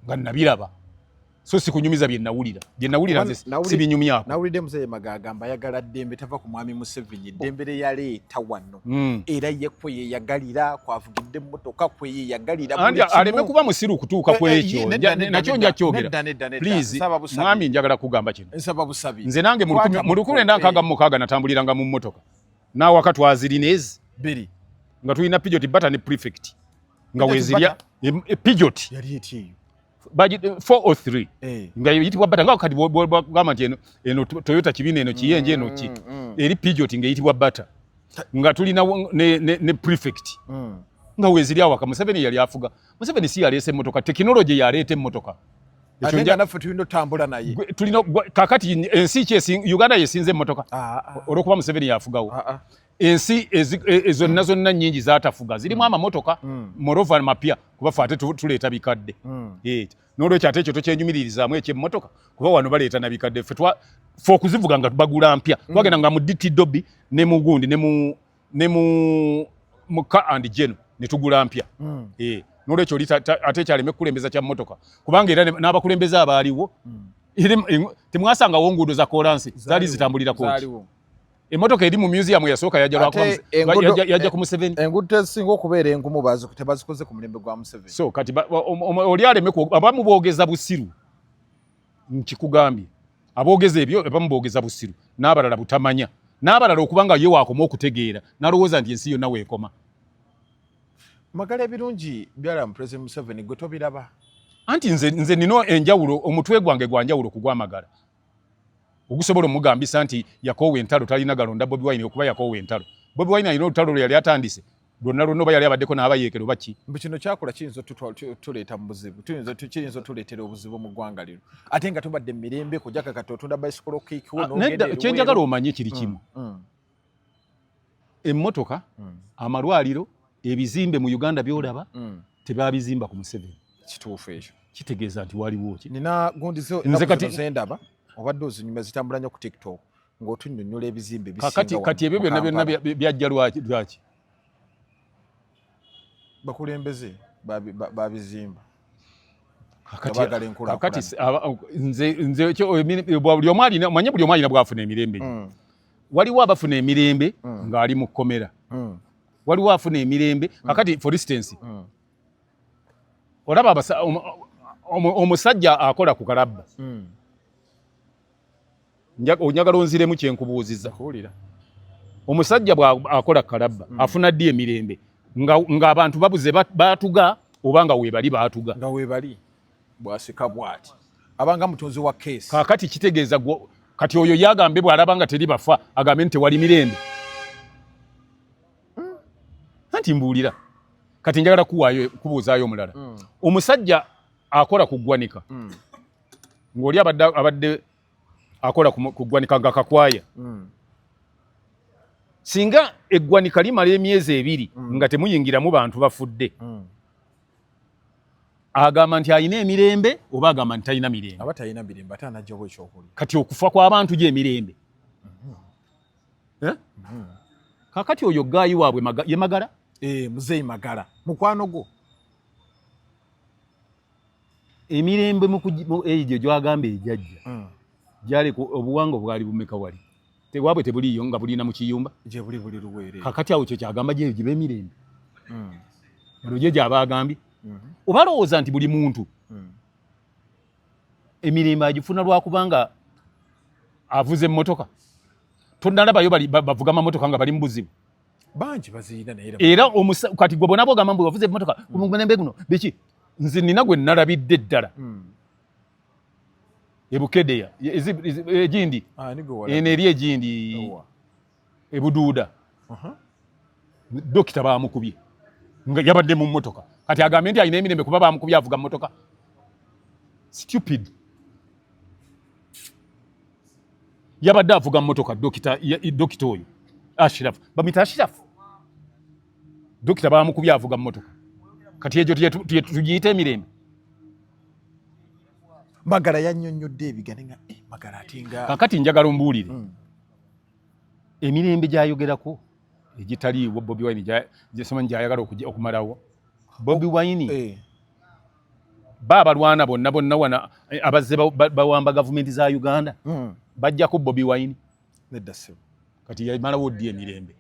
nga nabiraba so sikunyumiza bye nawulira nze sibinyumyako nawulidde muzeeyi magagamba ayagala ddembe tava ku mwami Museveni ddembe lye yaleeta wano era ye kwe yeyagalira kwavugidde emmotoka kwe yeyagalira aleme kuba musiru kutuuka ku ekyo nakyo nja kyogera please mwami njagala kugamba kino nsaba busabi nze nange mu 1966 natambuliranga mu mmotoka naawaka twazirina ezi biri nga tulina Peugeot Bata ne Prefect nga wezirya Peugeot yali eti 403 nga yitibwa Bata nga kati bwagamba nti eno Toyota kibina eno kiyenje eno ki eri Peugeot nga yitibwa Bata nga tulina ne Prefect nga wezirya waka Museveni yali afuga Museveni si yaleese emmotoka technology yaleeta emmotoka Atenga naffe tulina tambula naye. Tulina kakati ensi kye Uganda yesinze emmotoka. Olwokuba Museveni yafugawo. Ensi ezo nazo nnyingi zaatafuga zirimu amamotoka morova mapya kuba fate tuleeta bikadde. N'olwekyo ate ekyo tokyenyumirizaamu ekyemmotoka kuba wano baleeta na bikadde ffe okuzivuga nga bagula mpya twagenda nga mu DT Dobby ne mu gundi ne mu Car and Geno ne tugula mpya. N'olwekyo ate kyaleme kulembeza kya mmotoka kubanga era n'abakulembeza abaaliwo temwasangawo nguudo za kolansi zaali zitambulira kooti. Emmotoka eri mu museum yasooka yajja ku Museveni. Enguudo ezisinga okubeera engumu tebazikoze ku mulembe gwa Museveni. So kati oli aleme abamu boogeza busiru nkikugambye aboogeza ebyo abamu boogeza busiru n'abalala butamanya n'abalala okubanga ye waakoma okutegeera n'alowooza nti ensi yonna weekoma. Magala ebirungi byala mu President Museveni gwe tobiraba. Anti nze nino enjawulo omutwe gwange gwa njawulo kugwamagala. Ogusobola omugambisa nti yakoowa entalo talina galonda Bobi Wine okuba yakoowa entalo. Bobi Wine alina olutalo lwe yali atandise lwonna lwonna oba yali abaddeko n'abayeekero baki. Mbu kino kyakola kiyinza tuleeta mu buzibu kiyinza tuleetera obuzibu mu ggwanga lino ate nga tubadde mu mirembe kujjaka kati otunda bicycle kick nedda kyenjagala omanye kiri kimu. Emmotoka amalwaliro ebizimbe mu Uganda byolaba tebabizimba ku Museveni. Kituufu ekyo kitegeeza nti waliwo ki. Nina gundizo zendaba obadde ozinyuma zitambula nnyo ku TikTok ng'otunnyonnyola ebizimbe bisinga kati ebyo byonna byajja lwaki bakulembeze babizimba kakati nze buli omu alina manye buli omu alina bwafuna emirembe waliwo abafuna emirembe ng'ali mu kkomera waliwo afuna emirembe kakati for instance olaba omusajja akola ku kalabba onyagala onziremu kyenkubuuziza omusajja bw'akola ku kalabba afuna ddi emirembe ng'abantu babuze baatuga oba nga weebali baatuga nga weebali bw'asika bw'ati abanga mutunzi wa keesi kaakati kitegeeza kati oyo yagambe bw'alaba nga teri bafa agambe nti tewali mirembe anti mbuulira kati njagala kubuuzaayo omulala omusajja akola ku ggwanika ng'oli abadde akola ku ggwanika nga kakwaya singa eggwanika limala emyezi 2 nga temuyingiramu bantu bafudde agamba nti alina emirembe oba agamba nti talina mirembe aba talina mirembe ate anajjawo ekyokulya kati okufa kw'abantu gy'emirembe kakati oyo gaayi waabwe ye Magala muzeeyi Magala mukwano gwo emirembe egyo gyagamba ejjajja gyali obuwanga bwali bumeka wali tewabwe tebuliyo nga bulina mu kiyumba gye buli luweere kakati awo kyo kyagamba gye gibe emirembe olwo gye gyabagambye oba lowooza nti buli muntu emirembe agifuna lwakubanga avuze emmotoka tonnalabayo bavuga amamotoka nga bali mu buzibu bangi baziyina naye era kati gwe bona bwogamba mbu wavuze emmotoka kumulembe guno biki nze nina gwe nalabidde ddala ebukedeya egindi eno eri egindi ebuduuda dokita bamukubye nga yabadde mu mmotoka kati agambe nti alina emirembe kuba bamukubye avuga mmotoka stupid yabadde avuga mmotoka dokita oyo Ashraf bamita Ashraf dokita bamukubye avuga mmotoka kati egyo tugiyita emirembe Magala yannyonnyodde ebigane nga Magala atinga kakati njagala ombuulire emirembe gyayogerako egitaliiwo Bobi Wine gyesomanyi gyayagala okumalawo Bobi Wine baabalwana bonna wana abazze bawamba gavumenti za Uganda bajjako Bobi Wine nedda ssebo kati yamalawo ddi emirembe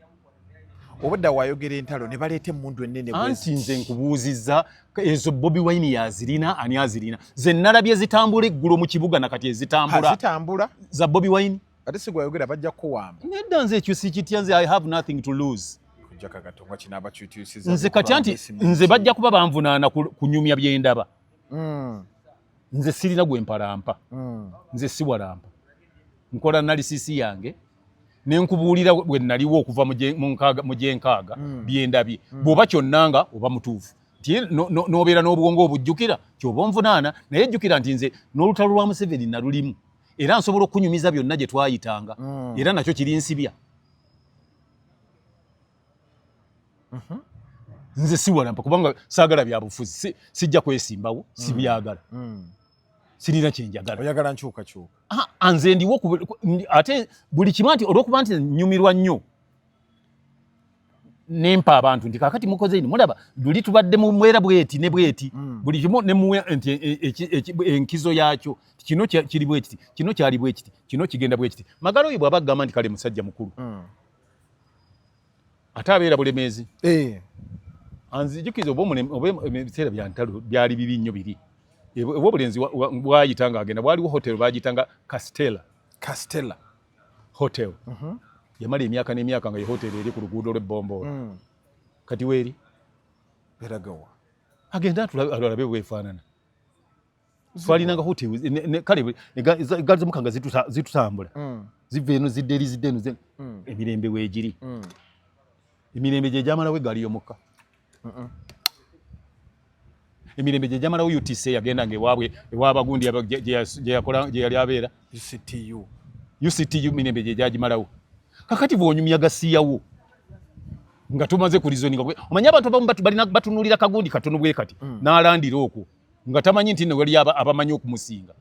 obudda waayogera entalo ne baleeta emmundu ennene anti nze nkubuuzizza ezo Bobi Wine yazirina ani azirina ze nalabye zitambula eggulo mu kibuga nakati ezitambula za Bobi Wine ate si gwayogera bajja kuwamba nedda nze ekyo sikitya nze I have nothing to lose kujjaka gatonga kinaaba kyutyusiza nze kati anti nze bajja kuba banvunaana kunyumya byendaba nze sirina gwe mpalampa nze si walampa nkola nalisisi yange nenkubuulira bwe naliwo okuva mu gyenkaaga byendabye bw'oba kyonnanga oba mutuufu nobeera n'obwongo obujjukira kyoba onvunaana naye jjukira nti nze n'olutalo lwa Museveni nalulimu era nsobola okunyumiza byonna gye twayitanga era nakyo kiri nsibya nze siwalampa kubanga saagala bya bufuzi sijja kwesimbawo sibyagala sirina kyenjagala oyagala nkyukakyuka nze ndiwo ate buli kimu nti olwokuba nti nyumirwa nnyo nempa abantu nti kakati mukoze ini mulaba luli tubadde mu mwera bweti ne bweti buli kimu ne muwe nti enkizo yakyo kino kiri bweti kino kyali bweti kino kigenda bweti magalo yibwa bagamba nti kale musajja mukulu atabeera bulemezi anzijukiza obebiseera bya ntalo byali bibi nnyo biri obulenzi bwayitanga agenda bwaliwo hotel bagitanga Castella hotel yamala emyaka n'emyaka nga ye hotel eri ku luguudo lw'Ebbomboola kati weeri eragawa agenda atulabe bwefaanana twalinanga hotel kale egaali z'omukanga zitutambula ziva eno zidde eri zidde eno emirembe weegiri emirembe gye gyamalawo eggaali y'omukka emirembe gye gyamalawo UTC yagendanga ewabagundi gye yali abeera UCTU mirembe gye gyagimalawo kakati bw'onyumya gasiyawo nga tumaze kulizoninga omanyi abantu abamu balina batunulira kagundi katono bwe kati n'alandira okwo nga tamanyi nti wali abamanyi okumusinga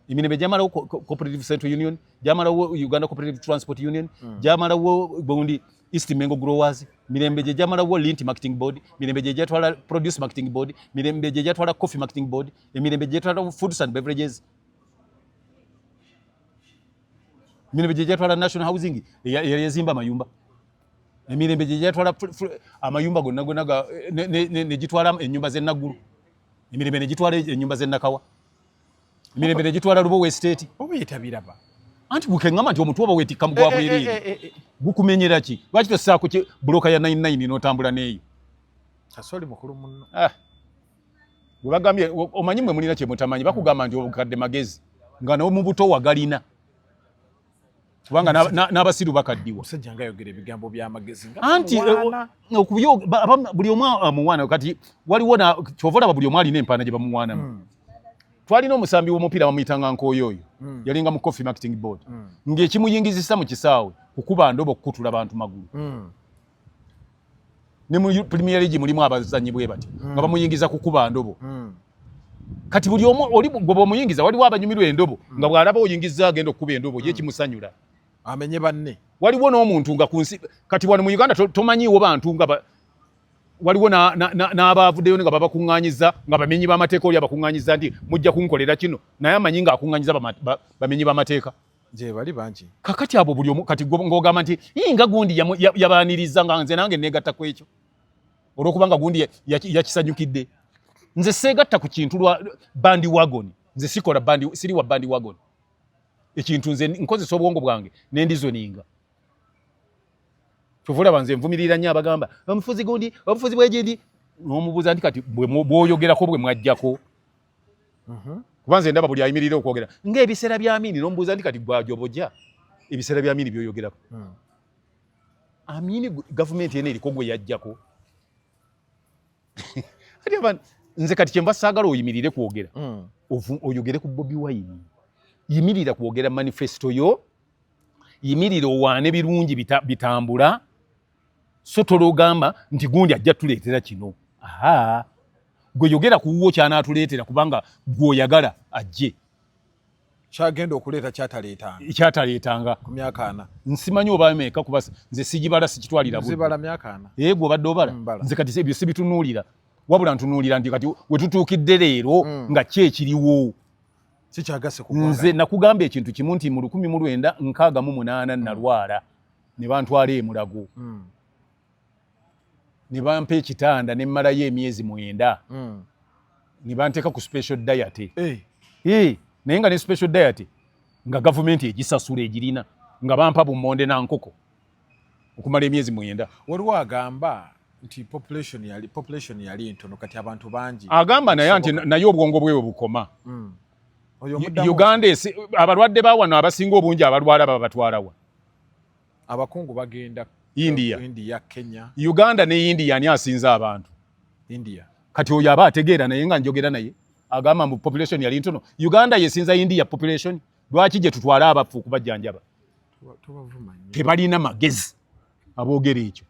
emirembe gyamalawo Cooperative Central Union gyamalawo Uganda Cooperative Transport Union gyamalawo gundi East Mengo Growers mirembe gye gyamalawo Lint Marketing Board mirembe gye gyatwala Produce Marketing Board mirembe gye gyatwala Coffee Marketing Board emirembe gye gyatwala Foods and Beverages emirembe gye gyatwala National Housing yazimba amayumba emirembe gye gyatwala amayumba gonna ne gitwala ennyumba z'Enaggulu emirembe ne gitwala ennyumba z'Ennakawa emirembe ne gitwala Lubowa Estate obeetabiraba anti bukengama nti omuntu oba weetikka mu gwa bwerere gukumenyera ki lwaki tosaako buloka ya 99 n'otambula n'eyo kasoli mukulu munno bwe bagambye omanyi mwe mulina kye mutamanyi bakugamba nti obukadde magezi nga nawo mu buto wagalina kubanga n'abasiru bakaddiwa omusajja nga ayogera ebigambo by'amagezi anti buli omu amuwaana kati waliwo kyovalaba buli omu alina empaana gye bamuwaanamu twalina omusambi w'omupiira bamuyitanga Nkooyooyo yalinga mu Coffee Marketing Board ng'ekimuyingizisa mu kisaawe kukuba ndobo kukutula abantu magulu ne mu Premier League mulimu abazannyi bwe bati nga bamuyingiza kukuba ndobo kati buli omu oli gobo muyingiza waliwo abanyumirwa endobo nga bw'alaba oyingiza agenda okukuba endobo ye kimusanyula amenye banne waliwo n'omuntu nga kunsi kati wano mu Uganda tomanyiiwo bantu nga waliwo n'abavuddeyo nga babakuŋŋaanyiza nga bamenyi b'amateeka oli abakuŋŋaanyiza nti mujja kunkolera kino naye amanyi nga akuŋŋaanyiza bamenyi b'amateeka gye bali bangi kakati abo buli omu kati ng'ogamba nti nga gundi yabaaniriza nga nze nange neegatta ku ekyo olw'okuba nga gundi yakisanyukidde nze seegatta ku kintu lwa bandi wagon nze siri wa bandi wagon ekintu nze nkozesa obwongo bwange nendizoninga kyovulaba nze nvumirira nnyo abagamba omufuzi gundi obufuzi bwegindi n'omubuuza nti kati bw'oyogerako bwe mwajjako kuba nze ndaba buli ayimirira okwogera ng'ebiseera bya Amini n'omubuuza nti kati gwajobojja ebiseera bya Amini by'oyogerako Amini gavumenti ena eriko gwe yajjako nze kati kyenva saagala oyimirire kwogera oyogere ku Bobi Wine yimirira kwogera manifesto yo yimirira owaane birungi bitambula so tologamba nti gundi ajja tuleetera kino gwe yogera kuwuwo kyanaatuleetera kubanga gwoyagala ajje kyagenda okuleeta kyataleetanga ku myaka 4 nsimanyi oba meeka kuba nze sigibala sikitwalira zibala myaka 4 gwe obadde obala nze kati ebyo sibitunuulira wabula ntunuulira nti kati wetutuukidde leero nga kyekiriwo sikyagase nze nakugamba ekintu kimu nti mu 1968 nalwala ne bantwala emulago ne bampa ekitanda ne mmalayo emyezi 9 ne banteeka ku special diet naye nga ne special diet nga gavumenti egisasula egirina nga bampa bummonde na nkoko okumala emyezi 9 waliwo agamba nti population yali ntono kati abantu bangi agamba naye nti naye obwongo bwewe bukoma Uganda abalwadde ba wano abasinga obungi abalwala babatwalawa abakungu bagenda India Kenya Uganda ne India ani asinza abantu India kati oyo aba ategeera naye nga njogera naye agamba mu population yali ntono. Uganda yesinza India population. Lwaki gye tutwala abafu okubajjanjaba? Tebalina magezi aboogera ekyo.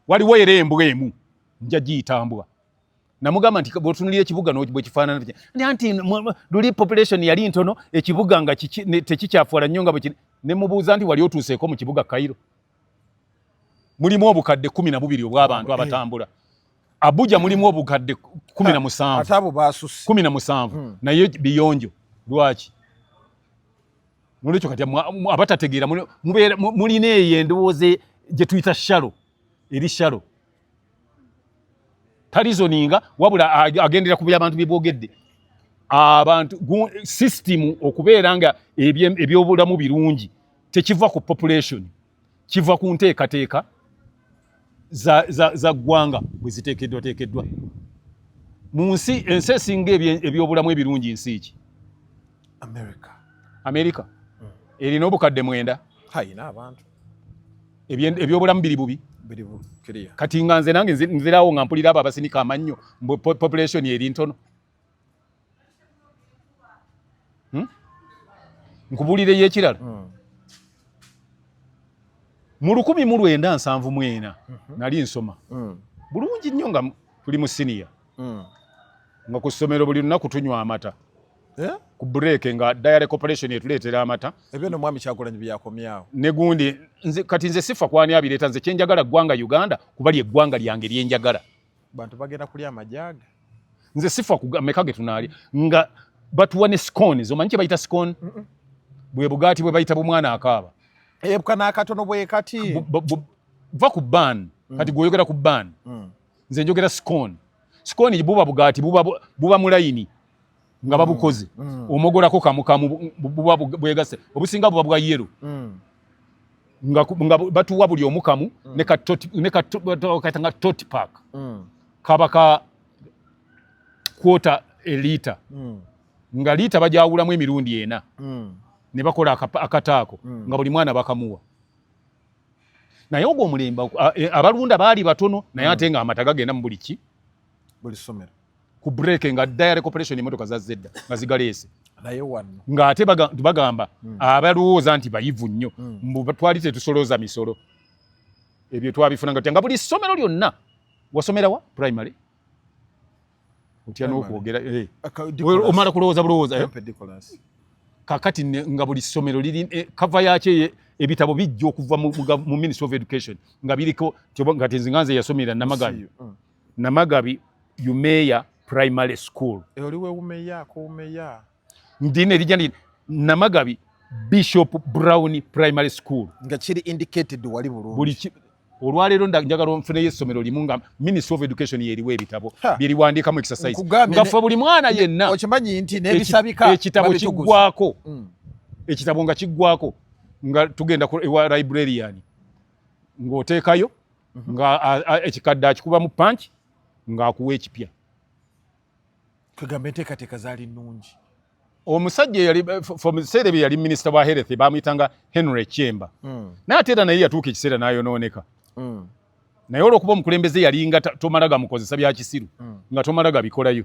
Waliwo era embwa emu nja giyitambwa. Namugamba nti bw'otunuulira ekibuga bwe kifaanana nti luli population yali ntono ekibuga nga tekikyafuula nnyo nga bwe kiri. Ne mubuuza nti wali otuuseeko mu kibuga Cairo? Mulimu obukadde 12 obw'abantu abatambula. Abuja mulimu obukadde 17. Ate abo baasusse 17 naye biyonjo. Lwaki? Mulekyo kati abatategeera mulina eyo endowooza gye tuyita shalo. Eri shalo. Talizoninga wabula agendera ku by'abantu bye boogedde. Abantu system okubeera nga ebyobulamu birungi tekiva ku population, kiva ku nteekateeka za ggwanga bwe ziteekeddwa. Mu nsi ensi esinga ebyobulamu ebirungi nsi ki? America. Erina obukadde 9. Hayina abantu. Ebyobulamu biri bubi. Kati nga nze nange nzirawo nga mpulira abo abasinika amannyo population eri ntono. Nkubuulireyo ekirala. Mu 1974 nali nsoma. Bulungi nnyo nga tuli mu senior. Nga ku ssomero buli lunaku tunywa amata. Ku break nga Dairy Corporation etuleetera amata. Ebyo no mwami Kyagulanyi byakomyawo. Ne gundi kati nze sifa kwani abireeta nze kyenjagala ggwanga Uganda kubali eggwanga lyange lyenjagala. Bantu bagenda kulya amajaga. Nze sifa mekage tunaali nga batuwa ne scone zo manyi bayita scone. Bwe bugaati bwe bayita bumwana akaaba. Ebukana akatono bwe kati. Va ku ban. Kati gwoyogera ku ban. Nze njogera scone. Scone buba bugaati buba mulayini. Nga babukoze omogolako kamukamu buba bwegase obusinga buba bwa yero nga batuwa buli omukamu ne katanga tot pack kabaka quarter a liter nga lita bajawulamu emirundi 4 ne bakola akataako nga buli mwana bakamuwa naye ogwo omulemba abalunda baali batono naye ate nga amata gagenda mu buli somero ku break nga Dairy Corporation emotoka za Zedda nga zigaleese naye wano nga ate bagamba abalowooza nti bayivu nnyo mbu twali tetusolooza misolo ebyo twabifuna nga buli ssomero lyonna wasomerawa primary otya n'okwogera omala kulowooza bulowooza kakati nga buli ssomero liri kava yakyo ebitabo bijja okuva mu Ministry of Education nga biriko nga tenzinganze yasomera Namagabi Umeya Primary School. Oliwe Umeya ko Umeya. Ndine lijani Namagabi Bishop Brown Primary School. Nga kiri indicated wali bulungi. Buli olwalero njagala nfune yesomero limunga Ministry of Education yeriwe ebitabo biri wandika mu exercise. Nga fa buli mwana yenna. Okimanyi nti nebisabika ekitabo kiggwako. Ekitabo nga kiggwako nga tugenda ku librarian. Ng'oteekayo nga ekikadde akikuba mu punch nga akuwa ekipya. Kagame enteekateeka zaali nnungi. Omusajja yali Serebi yali minisita wa health bamuyitanga Henry Chemba. Naye ate era naye yatuuka ekiseera n'ayonooneka. Naye olw'okuba omukulembeze yali nga tomalaga mukozesa bya kisiru nga tomalaga bikolayo.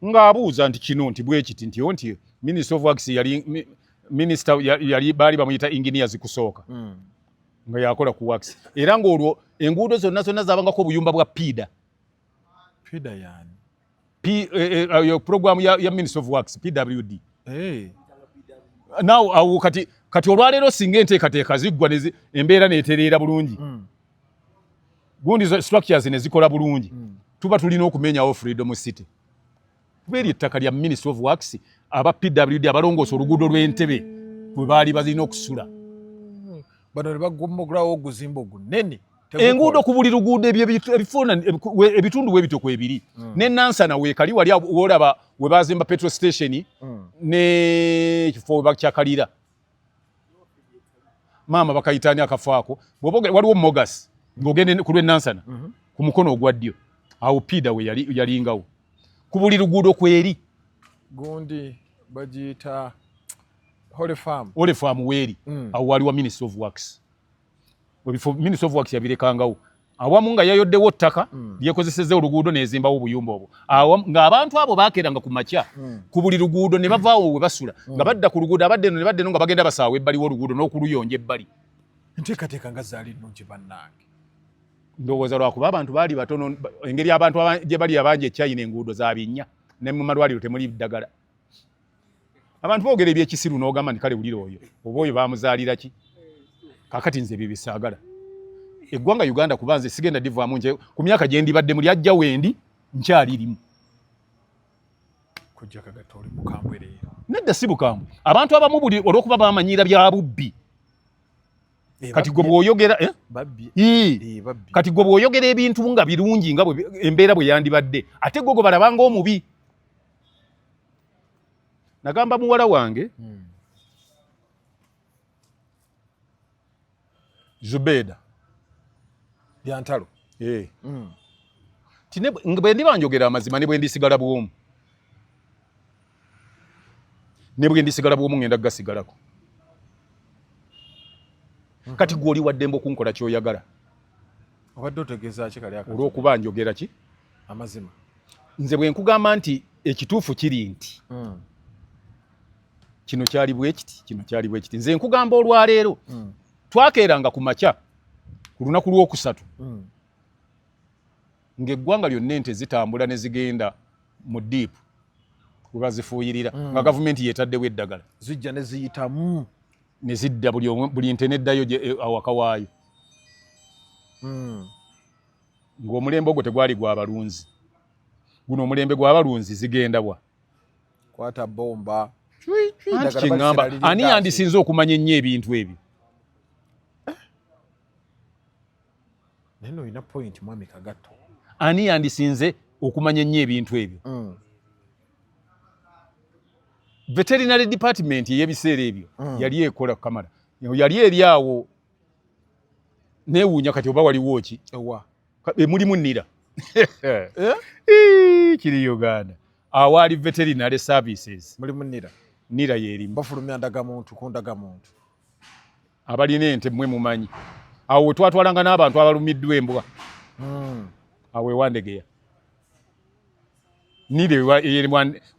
Ng'abuuza nti kino nti bwe kiti nti Minister of Works yali minisita yali baali bamuyita engineers kusooka. Nga yakola ku works. Era ng'olwo enguudo zonna zaabangako obuyumba bwa PIDA. PIDA yani your program ya Ministry of Works PWD. Now kati olwaleero singa enteekateeka ziggwa embeera neetereera bulungi. Gundi structures ne zikola bulungi. Tuba tulina okumenyawo Freedom City. Bweri ettaka lya Ministry of Works aba PWD abalongoosa oluguudo lw'Entebbe bwe baali bazina okusula. Bano ne bagombogolawo oguzimba ogunene. Enguudo ku buli luguudo ebitundu bwebityo kwebiri. Ne Nansana weekali wali olaba we bazimba petrol station ne kifo bakyakalira. Maama bakayitani akafaako. Waliwo Mogas ng'ogende ku lw'e Nansana ku mukono ogwa ddyo. Awo PIDA we yalingawo. Ku buli luguudo kweri. Gundi bagiyita Holy Farm weeri. Awo waliwo Ministry of Works. Before Ministry of Works yabirekangawo awamu nga yayoddewo ttaka lyekozesezza oluguudo n'ezimbawo obuyumba obwo ng'abantu abo baakeranga ku makya ku buli luguudo ne bavaawo we basula nga badda ku luguudo abadde eno ne badde eno nga bagenda basaawa ebbali w'oluguudo n'okuluyonja ebbali. Enteekateeka nga zaali nnungi bannange. Ndowooza lwakuba abantu baali batono, engeri abantu gye bali abangi eChina enguudo za binnya ne mu malwaliro temuli ddagala. Abantu boogera ebyekisiru n'ogamba nti kale wulira oyo oba oyo baamuzaalira ki? Kaakati nze ebyo bisaagala. Eggwanga Uganda kubanze sigenda divaamu nje ku myaka gye ndibadde muli ajja wendi nkyalirimu. Kujja Kagato oli mukambwe leero. Nedda si bukambwe. Abantu abamu buli olw'okuba bamanyira bya bubbi. Kati gwe bw'oyogera babbi. Babbi. Kati gwe bw'oyogera ebintu nga birungi nga embeera bwe yandibadde ate gwe balabanga omubi. Nagamba muwala wange Zubeda Byantalo. Tine bwe ndiba njogera amazima ne bwe ndisigala bwomu. Ne bwe ndisigala bwomu ngenda gasigalako. Kati gwoli waddembo kunkola kyoyagala. Obadde otegeeza ki kali akati? Olw'okuba njogera ki? Amazima. Nze bwe nkugamba nti ekituufu kiri nti kino kyali bwe kiti, kino kyali bwe kiti. Nze nkugamba olwaleero twakeeranga ku makya ku lunaku lw'okusatu ng'eggwanga lyonna ente zitambula ne zigenda mu diipu we bazifuuyirira nga gavumenti yeetaddewo eddagala. Zijja ne ziyitamu. Ne zidda buli nte neddayo awaka waayo. Ng'omulembe ogwo tegwali gw'abalunzi. Guno omulembe gw'abalunzi zigenda bwa. Kwata bomba. Anti kyeŋŋamba ani yandisinze okumanya ennyo ebintu ebyo? Neno olina point mwami Kagato. Ani yandisinze okumanya ennyo ebintu ebyo? Veterinary department y'ebiseera ebyo yali ekola kamera. Yali eri awo neewuunya kati oba waliwo ki? Ewa. Mulimu nnira. Kiri Uganda. Awaali veterinary services. Mulimu nnira. Nnira yeerimu. Bafulumya ndagamuntu ku ndagamuntu. Abalina ente mmwe mumanyi. Awo we twatwalanga n'abantu abalumiddwa embwa. Awo ewandegeya.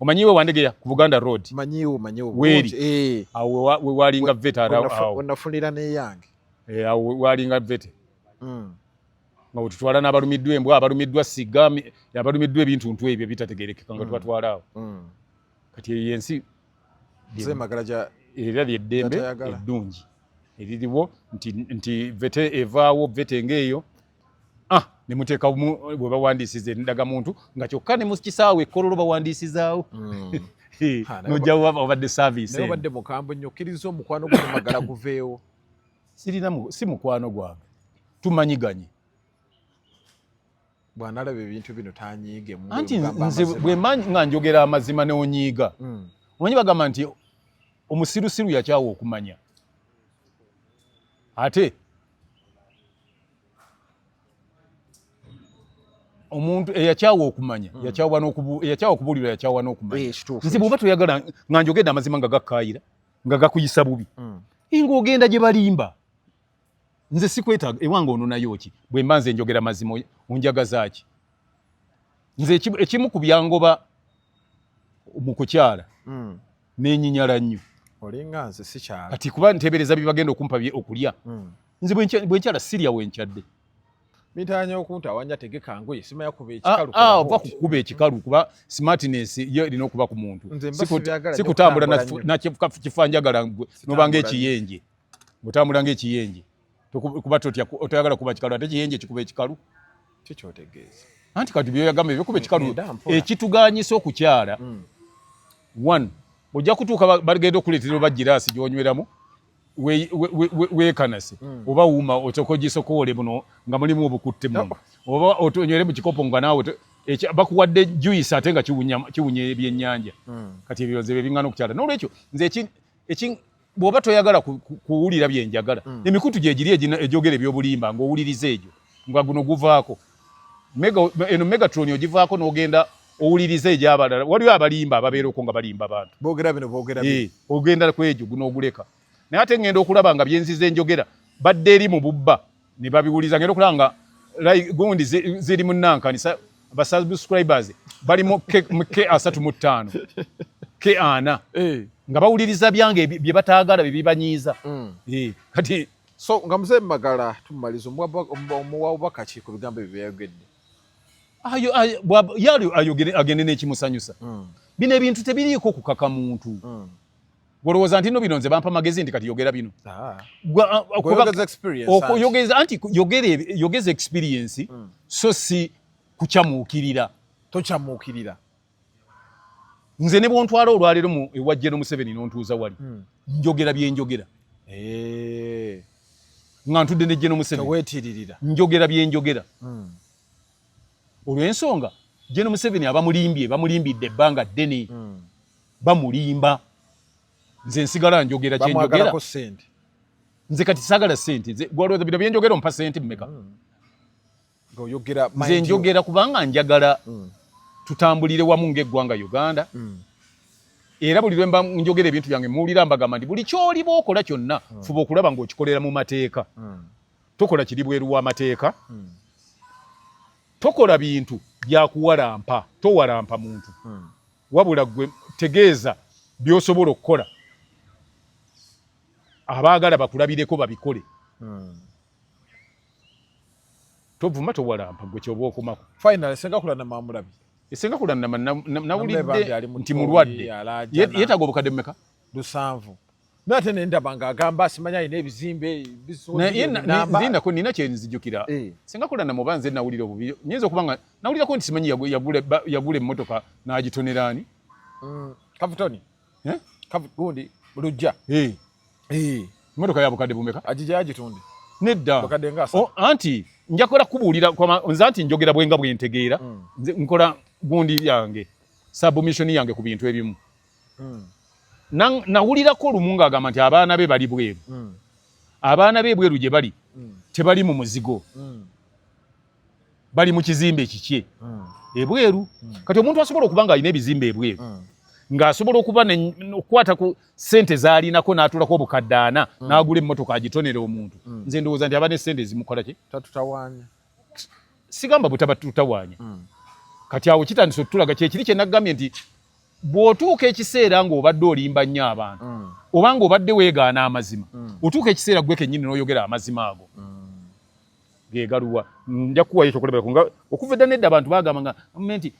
Omanyiwe Wandegeya ku Buganda Road. Manyiwo. Weri. Awo we walinga vet awo. Onafunira n'eyange. Awo we walinga vet. Nga we tutwala n'abalumiddwa embwa, abalumiddwa siga, abalumiddwa ebintuntu ebyo bitategeerekeka nga tubatwala awo. Kati yensi era lyeddembe eddungi eririwo nti vete evaawo vete ng'eyo ne muteeka bwe bawandiisiza endagamuntu nga kyokka ne mu kisaawe ekkololo bawandiisizaawo n'ojjawo obadde service. Naye obadde mukambwe nnyo okkiriza omukwano gwo magala guveewo. Si mukwano gwange, tumanyiganye. Bw'analaba ebintu bino tanyiige. Anti nze bwe nga njogera amazima n'onyiiga. Omanyi bagamba nti omusirusiru yakyawa okumanya. Ate omuntu eyakyawa okumanya yakyawa okubuulirwa yakyawa n'okumanya. Nze bw'oba toyagala nga njogedde amazima nga gakkaayira nga gakuyisa bubi ng'ogenda gye balimba. Nze sikwetaaga ewange ononayo ki bwe mba nze njogera mazima onjagaza ki? Nze ekimu ku byangoba mu kukyala n'enyinyala nnyo. Olinga nze sikyala. Kati kuba nteebereza bye bagenda okumpa okulya. Nze bwe nkyala sirya we nkyadde. Bitanya okunta wanja tegeka ngoye sima yakuba ekikalu. Ova kukuba ekikalu kuba smartness yo erina okuba ku muntu. Sikutambula na kifanjagala nobanga ekiyenje. Ngutambula ng'ekiyenje. Kuba toyagala kuba kikalu ate ekiyenje kikuba ekikalu. Kikyotegeeza. Anti kati byoyagamba ebyokuba ekikalu ekituganyisa okukyala. One, ojja kutuuka bagenda okuleetera oba giraasi gy'onyweramu weekanase oba wuuma otokogisokoole buno nga mulimu obukutte mu oba otonywere mu kikopo nga naawe bakuwadde juice ate nga kiwunya ebyennyanja. Kati ebyo nze biŋŋana okukyala. N'olwekyo nze bw'oba toyagala kuwulira bye njagala emikutu gye giri egyogera eby'obulimba ng'owuliriza egyo nga guno guvaako. Eno Megatron ogivaako n'ogenda owuliriza egy'abalala. Waliwo abalimba ababeera okwo nga balimba abantu. Boogera bino boogera bino. Ogenda ku egyo guno oguleka. Naye ate ngenda okulaba nga byenzize njogera badde eri mu bubba ne babiwuliza. Ngenda okulaba nga like gundi ziri munankanisa ba subscribers bali mu ke asatu mu 5 ke ana nga bawuliriza byange bye bataagala bibanyiza kati so nga mzee Magala tumaliza omuwa obubaka ku bigambo ebyo byayogedde yali agende n'ekimusanyusa bino ebintu tebiriiko kukaka muntu golowooza nti no bino nze bampa magezi nti kati yogera bino yogeza experience so si kucamuukirira tocamuukirira nze ne bontwala olwaleero ewajje Museveni n'ontuuza wali njogera byenjogera nga ntudde ne General Museveni teweetiririra njogera byenjogera olw'ensonga General Museveni bamulimbidde ebbanga ddene bamulimba nze nsigala njogera kyenjogera nze kati sagala sente gwalowooza bino byenjogera ompa sente mmeka nze njogera kubanga njagala tutambulire wamu ng'eggwanga Uganda era buli lwe mba njogera ebintu byange muwulira mbagamba nti buli ky'oliba okola kyonna fuba okulaba ng'okikolera mu mateeka tokola kiri bweru w'amateeka tokola bintu byakuwalampa towalampa muntu wabula gwe tegeeza by'osobola okukola abaagala bakulabireko babikole tovuma towalampa gwe kyoba okomako finally Sengakula na Mamulabi Sengakula nawulidde nti mulwadde yeetaaga obukadde mmeka 7 nate nendabanga agamba simanya ine ebizimbe nzinako nina kyenzijukira Sengakula namuba nze nawulira obubi nyinza okubanga nawulirako nti simanyi yagula emmotoka n'agitoneraani Kavutoni Kavugundi Lujja emmotoka ya bukadde bumeka ajija yagitunde nedda anti njakola kubuulira nze anti njogera bwenga bwentegeera nkola gundi yange submission yange ku bintu ebimu nawulirako olumu ng'agamba nti abaana be bali bweru abaana be bweru gye bali tebali mu muzigo bali mu kizimbe kikye ebweru kati omuntu asobola okuba ng'alina ebizimbe ebweru ng'asobola okukwata ku ssente z'alinako n'atulako obukadde 4 n'agula emmotoka agitonera omuntu nze ndowooza nti aba ne ssente zimukola ki tatutawaanya sigamba butabatutawaanya kati awo kitandise otulaga kyekiri kye naggambye nti bw'otuuka ekiseera ng'obadde olimba nnyo abantu oba ng'obadde weegaana amazima otuuka ekiseera gwe kennyini n'oyogera amazima ago gegaluwa nja kuwayo ekyokulabirako nga okuva edda nedda abantu bagamba nga nti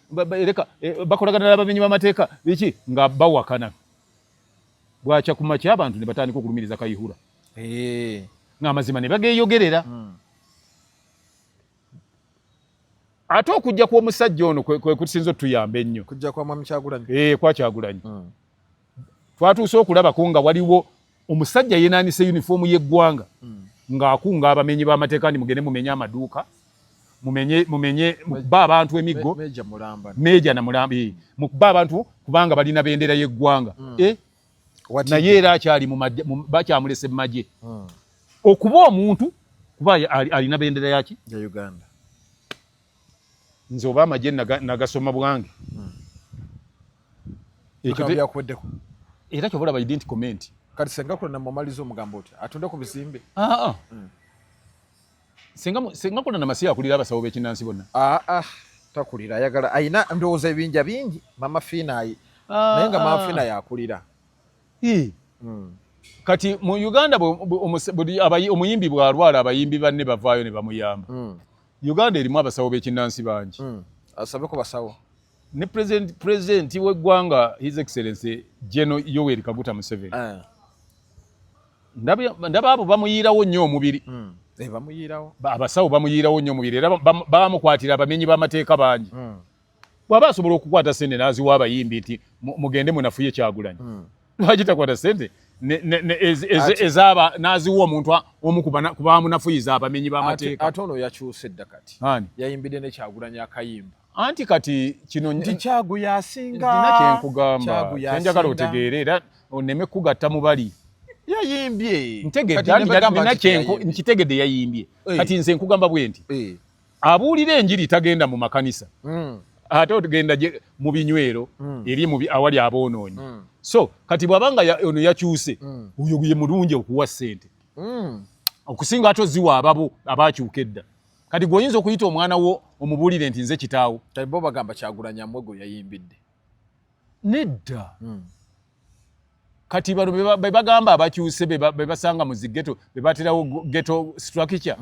leka bakolagana n'abamenyi b'amateeka biki nga bawakana bwakya ku makya abantu ne batandika okulumiriza Kayihura ng'amazima ne bageeyogerera ate okujja kw'omusajja ono kwe kusinza otuyamba ennyo kujja kwa Mwami Kyagulanyi kwa Kyagulanyi twatuuse okulabako nga waliwo omusajja yenaanise yunifoomu y'eggwanga ng'akunga abamenyi b'amateeka ndi mugende mumenye amaduuka mumenye mukuba abantu emiggo Meja na Mulamba mukuba abantu kubanga balina bendera y'eggwanga naye era akyali bakyamulese mu magye okuba omuntu kuba alina bendera yaki ya Uganda nze oba amagye nagasoma bwange era kyobola ba didn't comment kati Sengakula na Mamaliza omugambo oti atunde ku bizimbe Sengakula na Masiya akulira abasawo b'ekinnansi bonna takulira ayagala ayina ndowooza ebinja bingi Mama Finayi naye nga Mama Finayi akulira kati mu Uganda omuyimbi bw'alwala abayimbi banne bavaayo ne bamuyamba Uganda erimu abasawo b'ekinnansi bangi asabeko basawo ne president w'eggwanga His Excellency General Yoweri Kaguta Museveni ndaba abo bamuyiirawo nnyo omubiri bamuyiirawo abasawo bamuyiirawo nnyo omubiri era bamukwatira abamenyi b'amateeka bangi bw'aba asobola okukwata sente n'aziwa abayimbi nti mugende munafuye Kyagulanyi lwaki takwata sente ezaaba n'aziwa omuntu omu kubamunafuyiza abamenyi b'amateeka ate ono yakyuse edda kati yayimbidde ne Kyagulanyi akayimba anti kati kino nti Kyagu yasinga nina kyenkugamba kyenjagala otegeere era oneme kugatta mu bali yayimbye nkitegedde yayimbye kati nze nkugamba bwe nti abuulira enjiri tagenda mu makanisa ate ogenda mu binywero eri awali aboonoonyi so kati bw'abanga ono yakyuse oyo ye mulungi okuwa ssente okusinga ate oziwa ababo abakyuka edda kati gwoyinza okuyita omwana wo omubulire nti nze kitaawo kati bo bagamba Kyagulanyi Mwego yayimbidde nedda kati bano be bagamba abakyuse be basanga mu zigeto be baterawo ghetto structure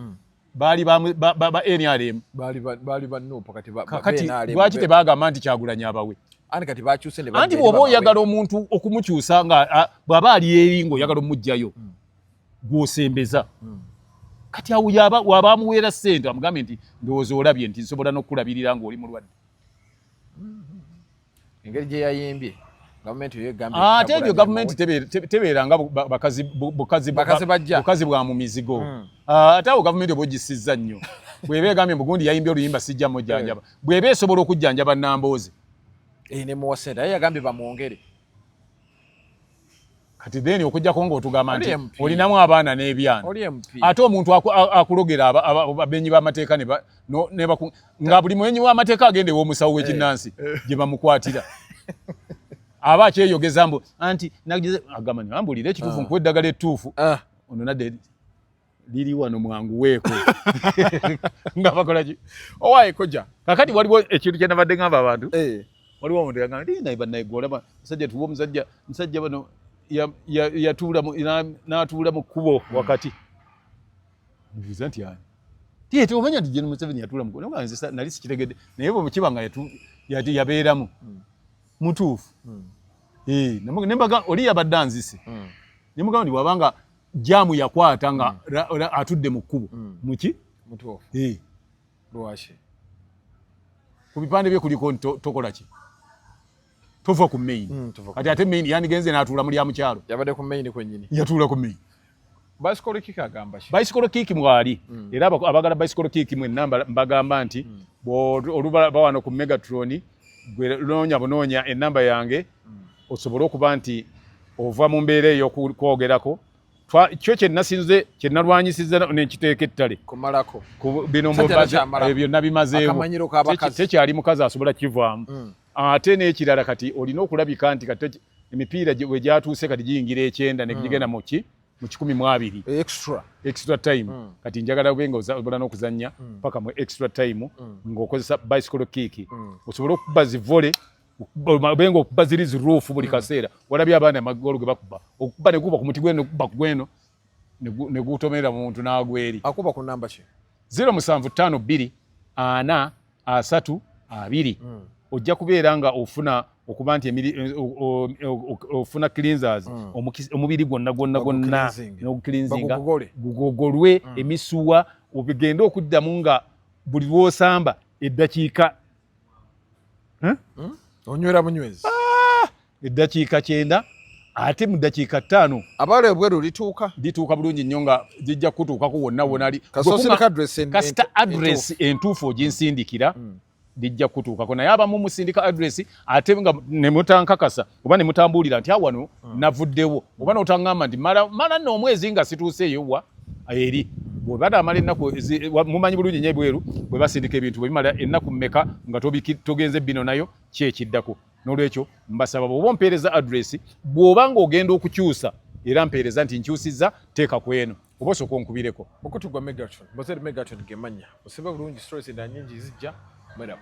bali ba NRM bali bannopa kati lwaki tebagamba nti Kyagulanyi abawe ani kati bakyuse ne anti bw'oba oyagala omuntu okumukyusa nga bw'aba ali eringo oyagala omujjayo gw'osembeza kati awo waba amuweera ssente amugambe nti ndowooza olabye nti nsobola n'okukulabirira ng'oli mulwadde engeri gye yayimbye gavumenti yegambye ate ebyo gavumenti tebeeranga bukazi bwa mu mizigo ate awo gavumenti oba ogisizza nnyo bw'eba egambye mugundi yayimbye oluyimba sijja mujjanjaba bw'eba esobola okujjanjaba Nambooze ne muwa ssente aye yagambye bamwongere kati then okujjako ng'otugamba nti olinamu abaana n'ebyana oli MP ate omuntu akulogera abenyi b'amateeka nga buli mwenyi w'amateeka agenda ew'omusawo w'ekinnansi gye bamukwatira aba akyeyogeza mbu anti agamba nambulira ekituufu nkuwa eddagala ettuufu ono nadde liri wano mwanguweeko nga bakolaki owaaye kojja kakati waliwo ekintu kye nabadde ngamba abantu waliwo omuntu yagamba naye bannaye gwolaba musajja tuwa musajja bano n'atuula mu kkubo wakati mbuuza nti ani tiyete omanya nti Gen. Museveni yatuula mu kkubo nali sikitegedde naye bwe mukiba nga yabeeramu mutuufu nembaga oli yabadde anzise nemugamba nti wabanga jaamu yakwata nga atudde mu kkubo muki mutuufu lwaki ku bipande bye kuliko tokola ki tova ku main kati ate main yandigenze n'atuula muli amukyalo yabadde ku main kwennyini yatuula ku main bicycle kick agamba ki bicycle kick mwali era abagala bicycle kick mwenna mbagamba nti oluba bawano ku Megatron gwe bunoonya ennamba yange osobola okuba nti ova mu mbeera eyo kwogerako kyo kyenasinze kyenalwanyisiza nenkiteeka ettale kumalako bino byonna bimazeewo tekyali mukazi asobola kivaamu ate n'ekirala kati olina okulabika nti kati emipiira we gyatuuse kati giyingira 9 negigenda mu 12 extra time kati njagala ube nga osobola n'okuzannya paka mu extra time ng'okozesa bicycle kick osobola okuba zivole benga okuba ziri ziruufu buli kaseera walabye abaana amagolo ge bakuba okuba ne guba ku muti gweno okuba ku gweno ne gutomera mu muntu n'agweri akuba ku namba ki 0752 4 3 2 ojja kubeera nga ofuna okuba nti ofuna cleansers omubiri gwonna n'okucleansinga gugogolwe emisuwa obigenda okuddamu nga buli lw'osamba eddakiika onywera bunywezi eddakiika 9 ate mu ddakiika 5 abale obweru lituuka bulungi nnyo nga zijja kutuukako wonna wonali kasita address entuufu oginsindikira lijja kutuukako naye abamu musindika address ate nga ne mutankakasa oba ne mutambuulira nti awano navuddewo oba n'otaŋŋamba nti mala nno omwezi nga situuseeyo wa eri bw'oba naamala ennaku mumanyi bulungi nnyo ebweru bwe basindika ebintu bwe bimala ennaku mmeka nga togenze bino nayo kyekiddako n'olwekyo mbasaba bw'oba ompeereza address bw'oba ng'ogenda okukyusa era mpeereza nti nkyusizza teeka ku eno oba osooka onkubireko okutugwa Megatron Megatron gemanya osibe bulungi stories endala nnyingi zijja Madam.